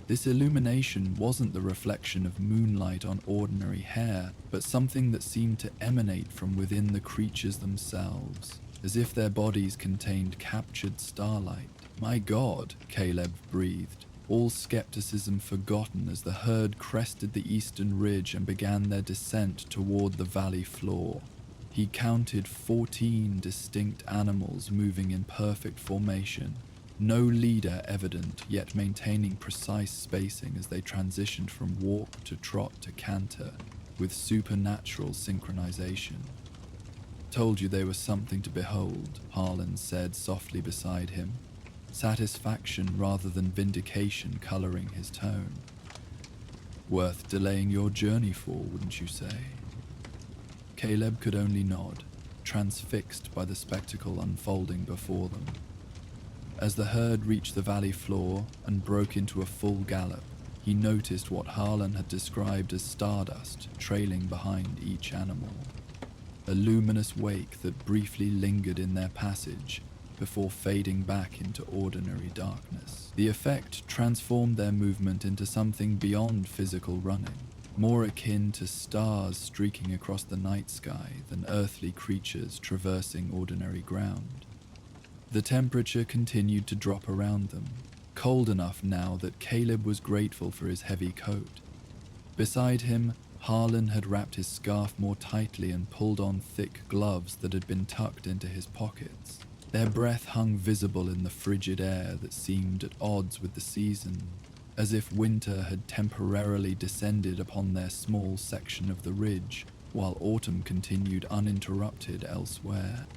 This illumination wasn't the reflection of moonlight on ordinary hair, but something that seemed to emanate from within the creatures themselves, as if their bodies contained captured starlight. "My God," Caleb breathed, all skepticism forgotten as the herd crested the eastern ridge and began their descent toward the valley floor. He counted 14 distinct animals moving in perfect formation, no leader evident, yet maintaining precise spacing as they transitioned from walk to trot to canter with supernatural synchronization. "Told you they were something to behold," Harlan said softly beside him, satisfaction rather than vindication coloring his tone. "Worth delaying your journey for, wouldn't you say?" Caleb could only nod, transfixed by the spectacle unfolding before them. As the herd reached the valley floor and broke into a full gallop, he noticed what Harlan had described as stardust trailing behind each animal. A luminous wake that briefly lingered in their passage before fading back into ordinary darkness. The effect transformed their movement into something beyond physical running, more akin to stars streaking across the night sky than earthly creatures traversing ordinary ground. The temperature continued to drop around them, cold enough now that Caleb was grateful for his heavy coat. Beside him, Harlan had wrapped his scarf more tightly and pulled on thick gloves that had been tucked into his pockets. Their breath hung visible in the frigid air that seemed at odds with the season, as if winter had temporarily descended upon their small section of the ridge, while autumn continued uninterrupted elsewhere.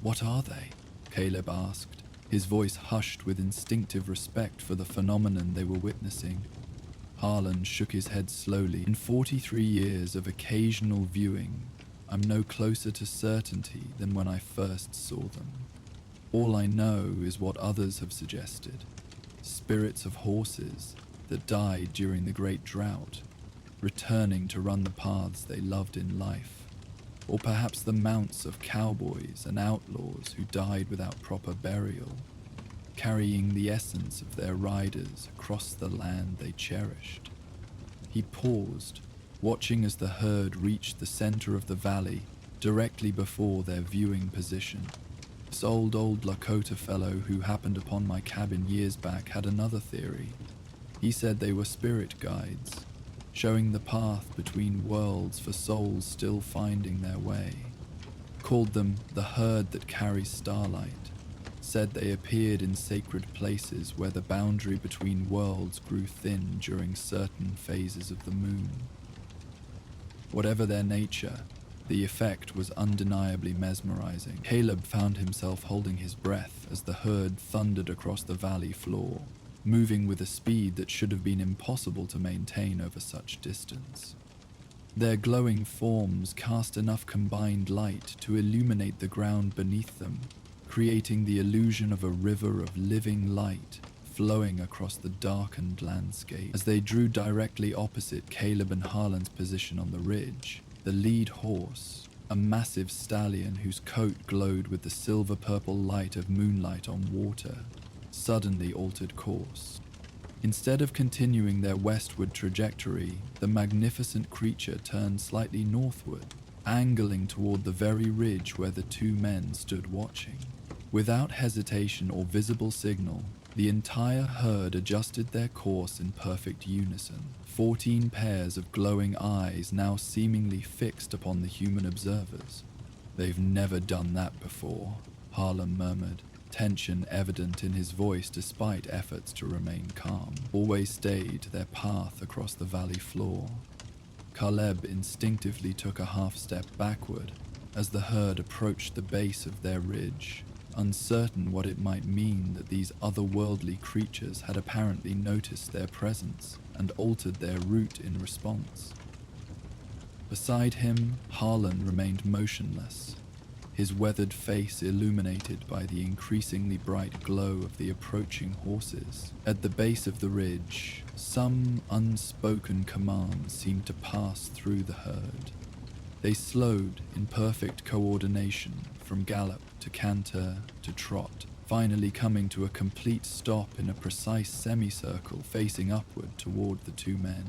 "What are they?" Caleb asked, his voice hushed with instinctive respect for the phenomenon they were witnessing. Harlan shook his head slowly. "In 43 years of occasional viewing, I'm no closer to certainty than when I first saw them. All I know is what others have suggested. Spirits of horses that died during the Great Drought, returning to run the paths they loved in life. Or perhaps the mounts of cowboys and outlaws who died without proper burial, carrying the essence of their riders across the land they cherished." He paused, watching as the herd reached the center of the valley directly before their viewing position. This old Lakota fellow who happened upon my cabin years back had another theory. He said they were spirit guides, showing the path between worlds for souls still finding their way. Called them the herd that carries starlight. Said they appeared in sacred places where the boundary between worlds grew thin during certain phases of the moon. Whatever their nature, The effect was undeniably mesmerizing. Caleb found himself holding his breath as the herd thundered across the valley floor, moving with a speed that should have been impossible to maintain over such distance. Their glowing forms cast enough combined light to illuminate the ground beneath them, creating the illusion of a river of living light flowing across the darkened landscape. As they drew directly opposite Caleb and Harlan's position on the ridge, the lead horse, a massive stallion whose coat glowed with the silver-purple light of moonlight on water, suddenly altered course. Instead of continuing their westward trajectory, the magnificent creature turned slightly northward, angling toward the very ridge where the two men stood watching. Without hesitation or visible signal, the entire herd adjusted their course in perfect unison, 14 pairs of glowing eyes now seemingly fixed upon the human observers. "They've never done that before," Harlan murmured, tension evident in his voice despite efforts to remain calm. Always stayed their path across the valley floor. Caleb instinctively took a half step backward as the herd approached the base of their ridge, uncertain what it might mean that these otherworldly creatures had apparently noticed their presence and altered their route in response. Beside him, Harlan remained motionless, his weathered face illuminated by the increasingly bright glow of the approaching horses. At the base of the ridge, some unspoken command seemed to pass through the herd. They slowed in perfect coordination from gallop to canter to trot, finally coming to a complete stop in a precise semicircle facing upward toward the two men.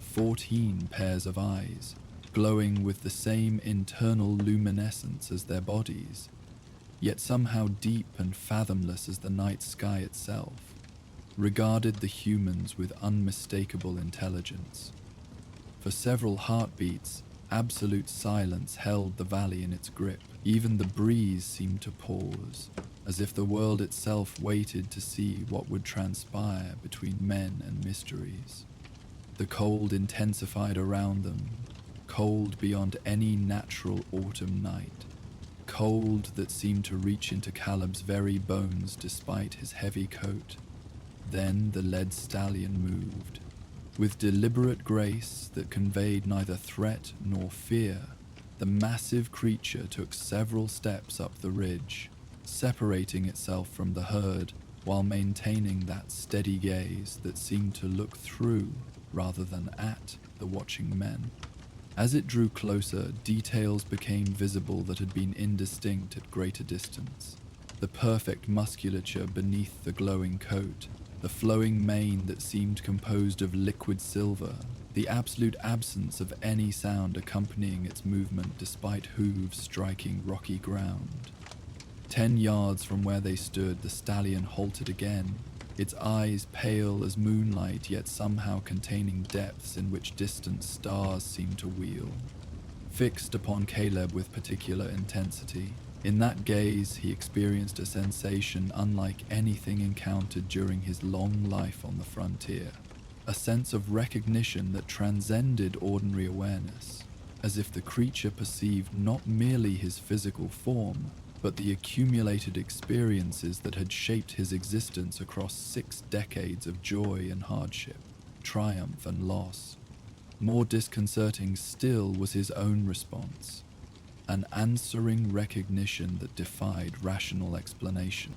14 pairs of eyes, glowing with the same internal luminescence as their bodies, yet somehow deep and fathomless as the night sky itself, regarded the humans with unmistakable intelligence. For several heartbeats, absolute silence held the valley in its grip. Even the breeze seemed to pause, as if the world itself waited to see what would transpire between men and mysteries. The cold intensified around them, cold beyond any natural autumn night, cold that seemed to reach into Caleb's very bones despite his heavy coat. Then the led stallion moved. With deliberate grace that conveyed neither threat nor fear, the massive creature took several steps up the ridge, separating itself from the herd while maintaining that steady gaze that seemed to look through rather than at the watching men. As it drew closer, details became visible that had been indistinct at greater distance. The perfect musculature beneath the glowing coat, the flowing mane that seemed composed of liquid silver, the absolute absence of any sound accompanying its movement despite hooves striking rocky ground. 10 yards from where they stood, the stallion halted again, its eyes pale as moonlight yet somehow containing depths in which distant stars seemed to wheel. Fixed upon Caleb with particular intensity, in that gaze he experienced a sensation unlike anything encountered during his long life on the frontier, a sense of recognition that transcended ordinary awareness, as if the creature perceived not merely his physical form, but the accumulated experiences that had shaped his existence across 6 decades of joy and hardship, triumph and loss. More disconcerting still was his own response, an answering recognition that defied rational explanation.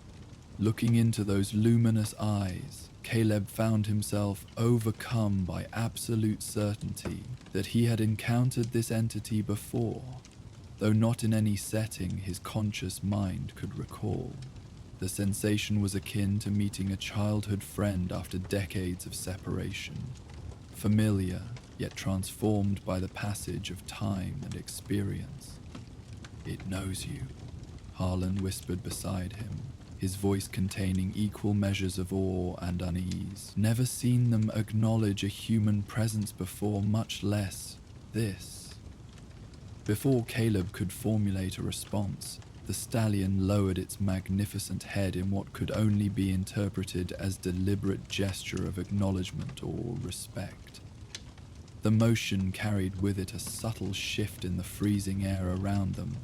Looking into those luminous eyes, Caleb found himself overcome by absolute certainty that he had encountered this entity before, though not in any setting his conscious mind could recall. The sensation was akin to meeting a childhood friend after decades of separation, familiar yet transformed by the passage of time and experience. "It knows you," Harlan whispered beside him, his voice containing equal measures of awe and unease. Never seen them acknowledge a human presence before, much less this. Before Caleb could formulate a response, the stallion lowered its magnificent head in what could only be interpreted as deliberate gesture of acknowledgement or respect. The motion carried with it a subtle shift in the freezing air around them,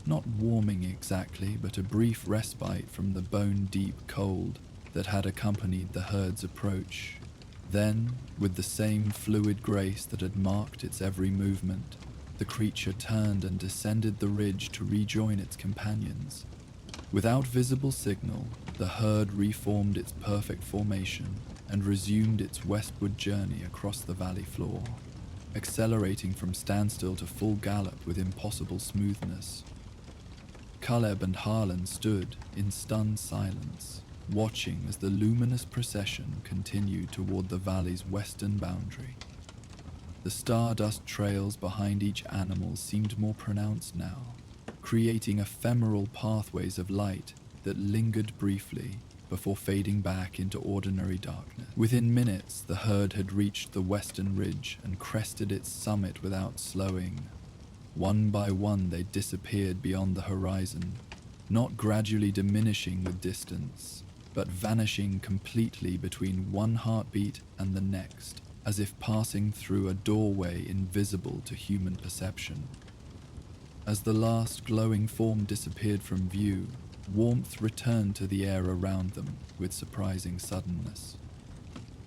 not warming exactly, but a brief respite from the bone-deep cold that had accompanied the herd's approach. Then, with the same fluid grace that had marked its every movement, the creature turned and descended the ridge to rejoin its companions. Without visible signal, the herd reformed its perfect formation and resumed its westward journey across the valley floor, accelerating from standstill to full gallop with impossible smoothness. Caleb and Harlan stood in stunned silence, watching as the luminous procession continued toward the valley's western boundary. The stardust trails behind each animal seemed more pronounced now, creating ephemeral pathways of light that lingered briefly before fading back into ordinary darkness. Within minutes, the herd had reached the western ridge and crested its summit without slowing. One by one, they disappeared beyond the horizon, not gradually diminishing with distance, but vanishing completely between one heartbeat and the next, as if passing through a doorway invisible to human perception. As the last glowing form disappeared from view, warmth returned to the air around them with surprising suddenness.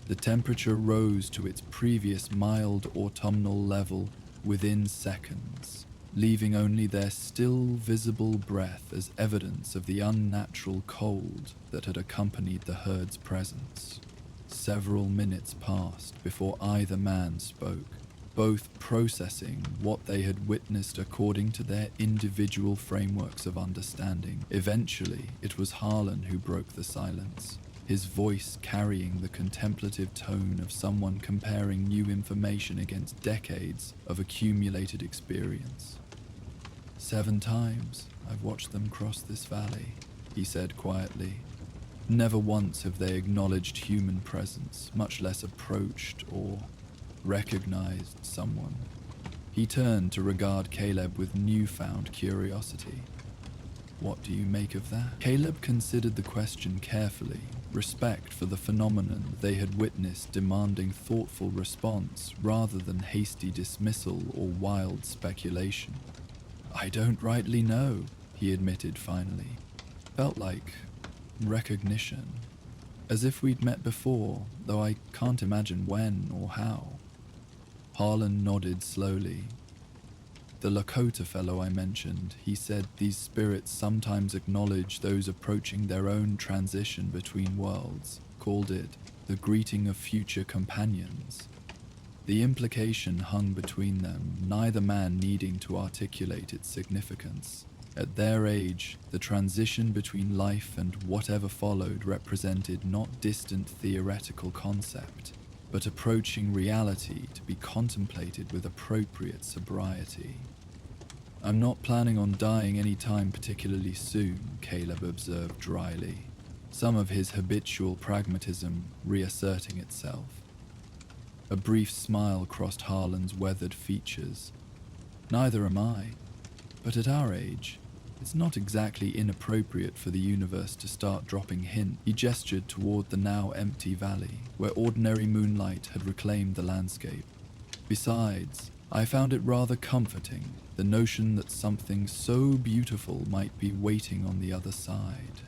The temperature rose to its previous mild autumnal level within seconds, leaving only their still visible breath as evidence of the unnatural cold that had accompanied the herd's presence. Several minutes passed before either man spoke, both processing what they had witnessed according to their individual frameworks of understanding. Eventually, it was Harlan who broke the silence, his voice carrying the contemplative tone of someone comparing new information against decades of accumulated experience. 7 times I've watched them cross this valley, he said quietly. Never once have they acknowledged human presence, much less approached or recognized someone. He turned to regard Caleb with newfound curiosity. What do you make of that? Caleb considered the question carefully, respect for the phenomenon they had witnessed demanding thoughtful response rather than hasty dismissal or wild speculation. I don't rightly know, he admitted finally. Felt like recognition. As if we'd met before, though I can't imagine when or how. Harlan nodded slowly. The Lakota fellow I mentioned, he said these spirits sometimes acknowledge those approaching their own transition between worlds, called it the greeting of future companions. The implication hung between them, neither man needing to articulate its significance. At their age, the transition between life and whatever followed represented not distant theoretical concept, but approaching reality to be contemplated with appropriate sobriety. I'm not planning on dying any time particularly soon, Caleb observed dryly, some of his habitual pragmatism reasserting itself. A brief smile crossed Harlan's weathered features. Neither am I, but at our age, it's not exactly inappropriate for the universe to start dropping hints. He gestured toward the now empty valley, where ordinary moonlight had reclaimed the landscape. Besides, I found it rather comforting, the notion that something so beautiful might be waiting on the other side.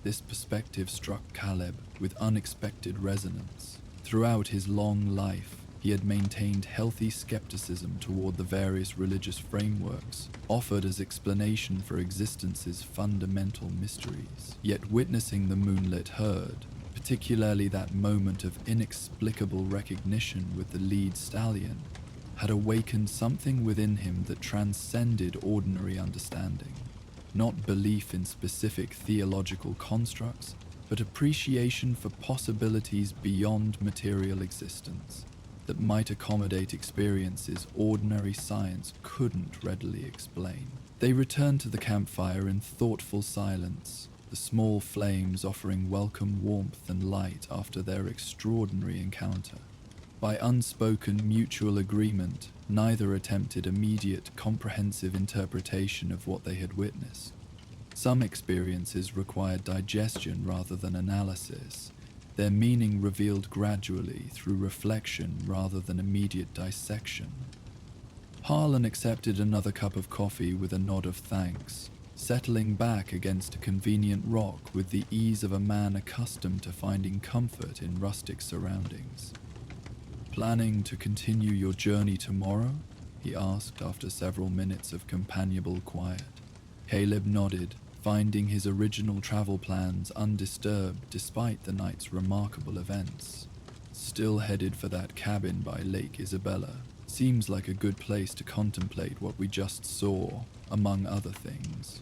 This perspective struck Caleb with unexpected resonance. Throughout his long life, he had maintained healthy skepticism toward the various religious frameworks offered as explanation for existence's fundamental mysteries. Yet witnessing the moonlit herd, particularly that moment of inexplicable recognition with the lead stallion, had awakened something within him that transcended ordinary understanding. Not belief in specific theological constructs, but appreciation for possibilities beyond material existence that might accommodate experiences ordinary science couldn't readily explain. They returned to the campfire in thoughtful silence, the small flames offering welcome warmth and light after their extraordinary encounter. By unspoken mutual agreement, neither attempted immediate, comprehensive interpretation of what they had witnessed. Some experiences required digestion rather than analysis. their meaning revealed gradually through reflection rather than immediate dissection. Harlan accepted another cup of coffee with a nod of thanks, settling back against a convenient rock with the ease of a man accustomed to finding comfort in rustic surroundings. "Planning to continue your journey tomorrow?" he asked after several minutes of companionable quiet. Caleb nodded, finding his original travel plans undisturbed despite the night's remarkable events. "Still headed for that cabin by Lake Isabella. Seems like a good place to contemplate what we just saw, among other things."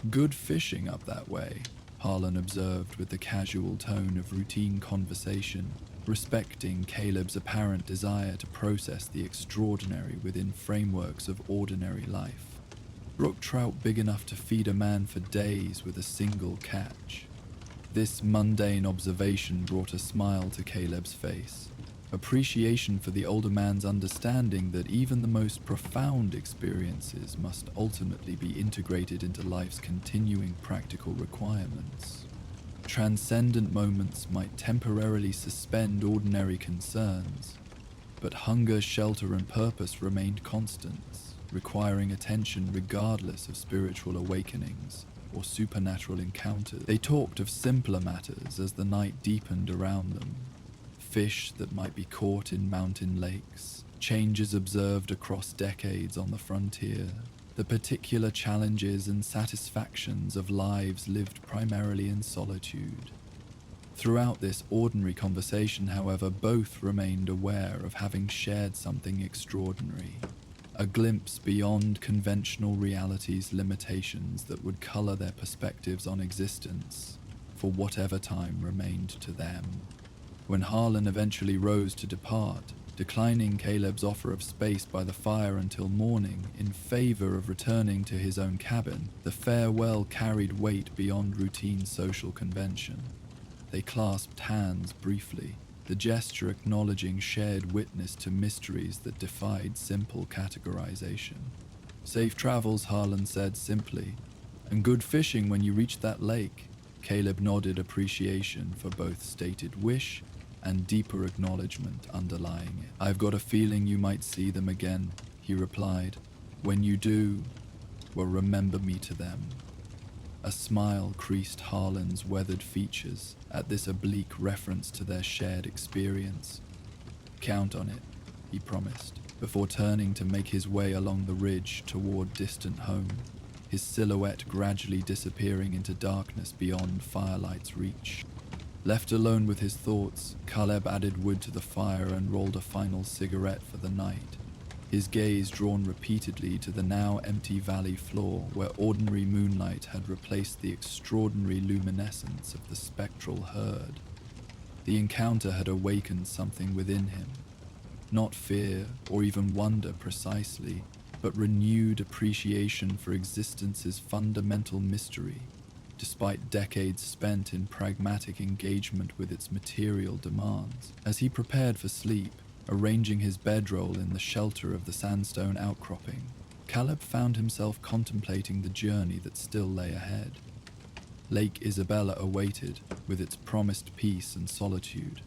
"Good fishing up that way," Harlan observed with the casual tone of routine conversation, respecting Caleb's apparent desire to process the extraordinary within frameworks of ordinary life. "Brook trout big enough to feed a man for days with a single catch." This mundane observation brought a smile to Caleb's face, appreciation for the older man's understanding that even the most profound experiences must ultimately be integrated into life's continuing practical requirements. Transcendent moments might temporarily suspend ordinary concerns, but hunger, shelter, and purpose remained constants, requiring attention regardless of spiritual awakenings or supernatural encounters. They talked of simpler matters as the night deepened around them: fish that might be caught in mountain lakes, changes observed across decades on the frontier, the particular challenges and satisfactions of lives lived primarily in solitude. Throughout this ordinary conversation, however, both remained aware of having shared something extraordinary, a glimpse beyond conventional reality's limitations that would color their perspectives on existence for whatever time remained to them. When Harlan eventually rose to depart, declining Caleb's offer of space by the fire until morning in favor of returning to his own cabin, the farewell carried weight beyond routine social convention. They clasped hands briefly, the gesture acknowledging shared witness to mysteries that defied simple categorization. "Safe travels," Harlan said simply, "and good fishing when you reach that lake." Caleb nodded appreciation for both stated wish and deeper acknowledgement underlying it. "I've got a feeling you might see them again," he replied. "When you do, well, remember me to them." A smile creased Harlan's weathered features at this oblique reference to their shared experience. "Count on it," he promised, before turning to make his way along the ridge toward distant home, his silhouette gradually disappearing into darkness beyond firelight's reach. Left alone with his thoughts, Caleb added wood to the fire and rolled a final cigarette for the night, his gaze drawn repeatedly to the now empty valley floor where ordinary moonlight had replaced the extraordinary luminescence of the spectral herd. The encounter had awakened something within him, not fear or even wonder precisely, but renewed appreciation for existence's fundamental mystery, despite decades spent in pragmatic engagement with its material demands. As he prepared for sleep, arranging his bedroll in the shelter of the sandstone outcropping, Caleb found himself contemplating the journey that still lay ahead. Lake Isabella awaited, with its promised peace and solitude,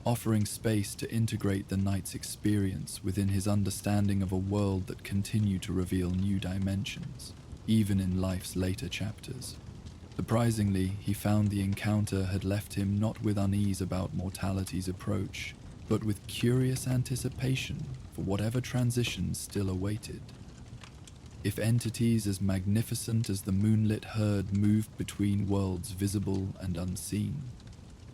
offering space to integrate the night's experience within his understanding of a world that continued to reveal new dimensions, even in life's later chapters. Surprisingly, he found the encounter had left him not with unease about mortality's approach, but with curious anticipation for whatever transitions still awaited. If entities as magnificent as the moonlit herd moved between worlds visible and unseen,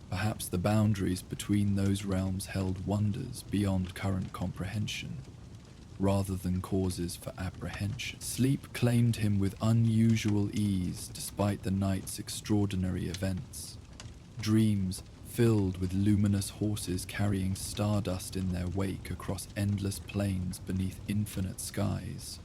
perhaps the boundaries between those realms held wonders beyond current comprehension, rather than causes for apprehension. Sleep claimed him with unusual ease despite the night's extraordinary events. Dreams filled with luminous horses carrying stardust in their wake across endless plains beneath infinite skies.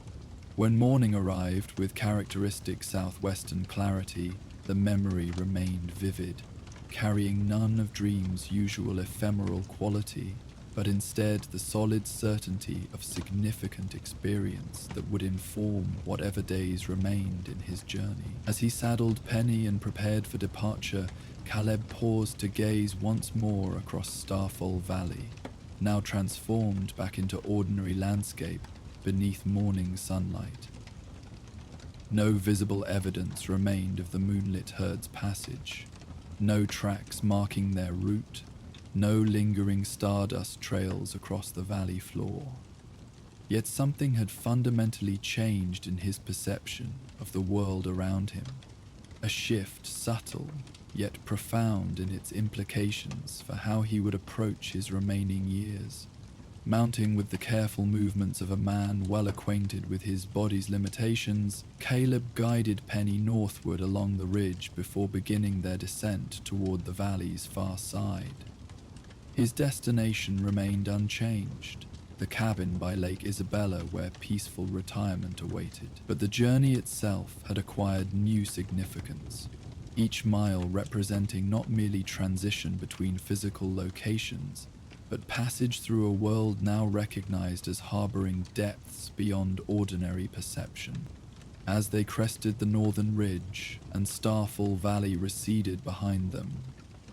When morning arrived with characteristic southwestern clarity, the memory remained vivid, carrying none of dreams' usual ephemeral quality, but instead the solid certainty of significant experience that would inform whatever days remained in his journey. As he saddled Penny and prepared for departure, Caleb paused to gaze once more across Starfall Valley, now transformed back into ordinary landscape beneath morning sunlight. No visible evidence remained of the moonlit herd's passage, no tracks marking their route, no lingering stardust trails across the valley floor. Yet something had fundamentally changed in his perception of the world around him, a shift subtle yet profound in its implications for how he would approach his remaining years. Mounting with the careful movements of a man well acquainted with his body's limitations, Caleb guided Penny northward along the ridge before beginning their descent toward the valley's far side. His destination remained unchanged, the cabin by Lake Isabella where peaceful retirement awaited, but the journey itself had acquired new significance, each mile representing not merely transition between physical locations, but passage through a world now recognized as harboring depths beyond ordinary perception. As they crested the northern ridge and Starfall Valley receded behind them,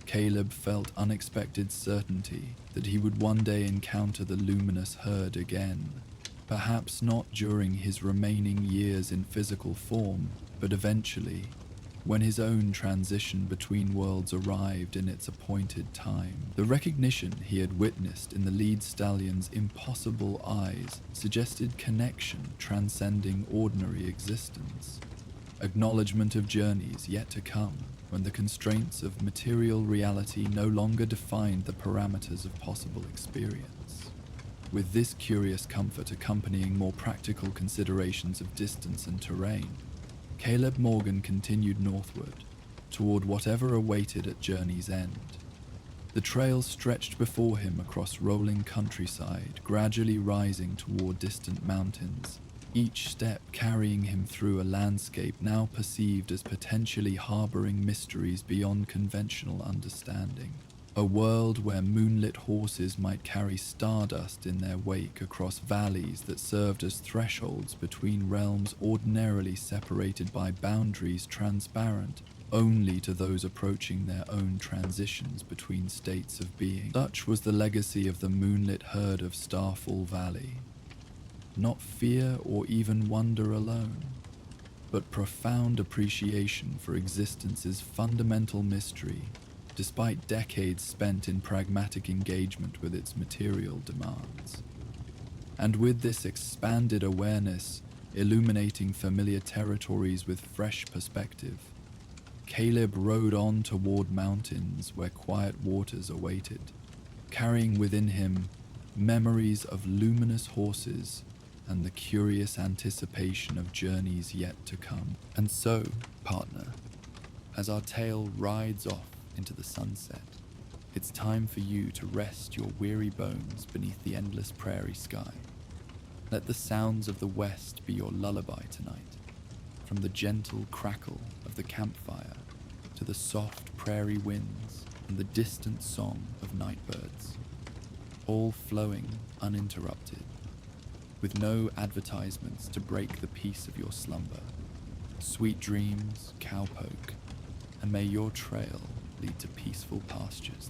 Caleb felt unexpected certainty that he would one day encounter the luminous herd again, perhaps not during his remaining years in physical form, but eventually, when his own transition between worlds arrived in its appointed time. The recognition he had witnessed in the lead stallion's impossible eyes suggested connection transcending ordinary existence, acknowledgement of journeys yet to come, when the constraints of material reality no longer defined the parameters of possible experience. With this curious comfort accompanying more practical considerations of distance and terrain, Caleb Morgan continued northward, toward whatever awaited at journey's end. The trail stretched before him across rolling countryside, gradually rising toward distant mountains, each step carrying him through a landscape now perceived as potentially harboring mysteries beyond conventional understanding. A world where moonlit horses might carry stardust in their wake across valleys that served as thresholds between realms ordinarily separated by boundaries transparent only to those approaching their own transitions between states of being. Such was the legacy of the moonlit herd of Starfall Valley. Not fear or even wonder alone, but profound appreciation for existence's fundamental mystery, despite decades spent in pragmatic engagement with its material demands. And with this expanded awareness illuminating familiar territories with fresh perspective, Caleb rode on toward mountains where quiet waters awaited, carrying within him memories of luminous horses and the curious anticipation of journeys yet to come. And so, partner, as our tale rides off into the sunset, it's time for you to rest your weary bones beneath the endless prairie sky. Let the sounds of the west be your lullaby tonight, from the gentle crackle of the campfire to the soft prairie winds and the distant song of nightbirds, all flowing uninterrupted, with no advertisements to break the peace of your slumber. Sweet dreams, cowpoke, and may your trail lead to peaceful pastures.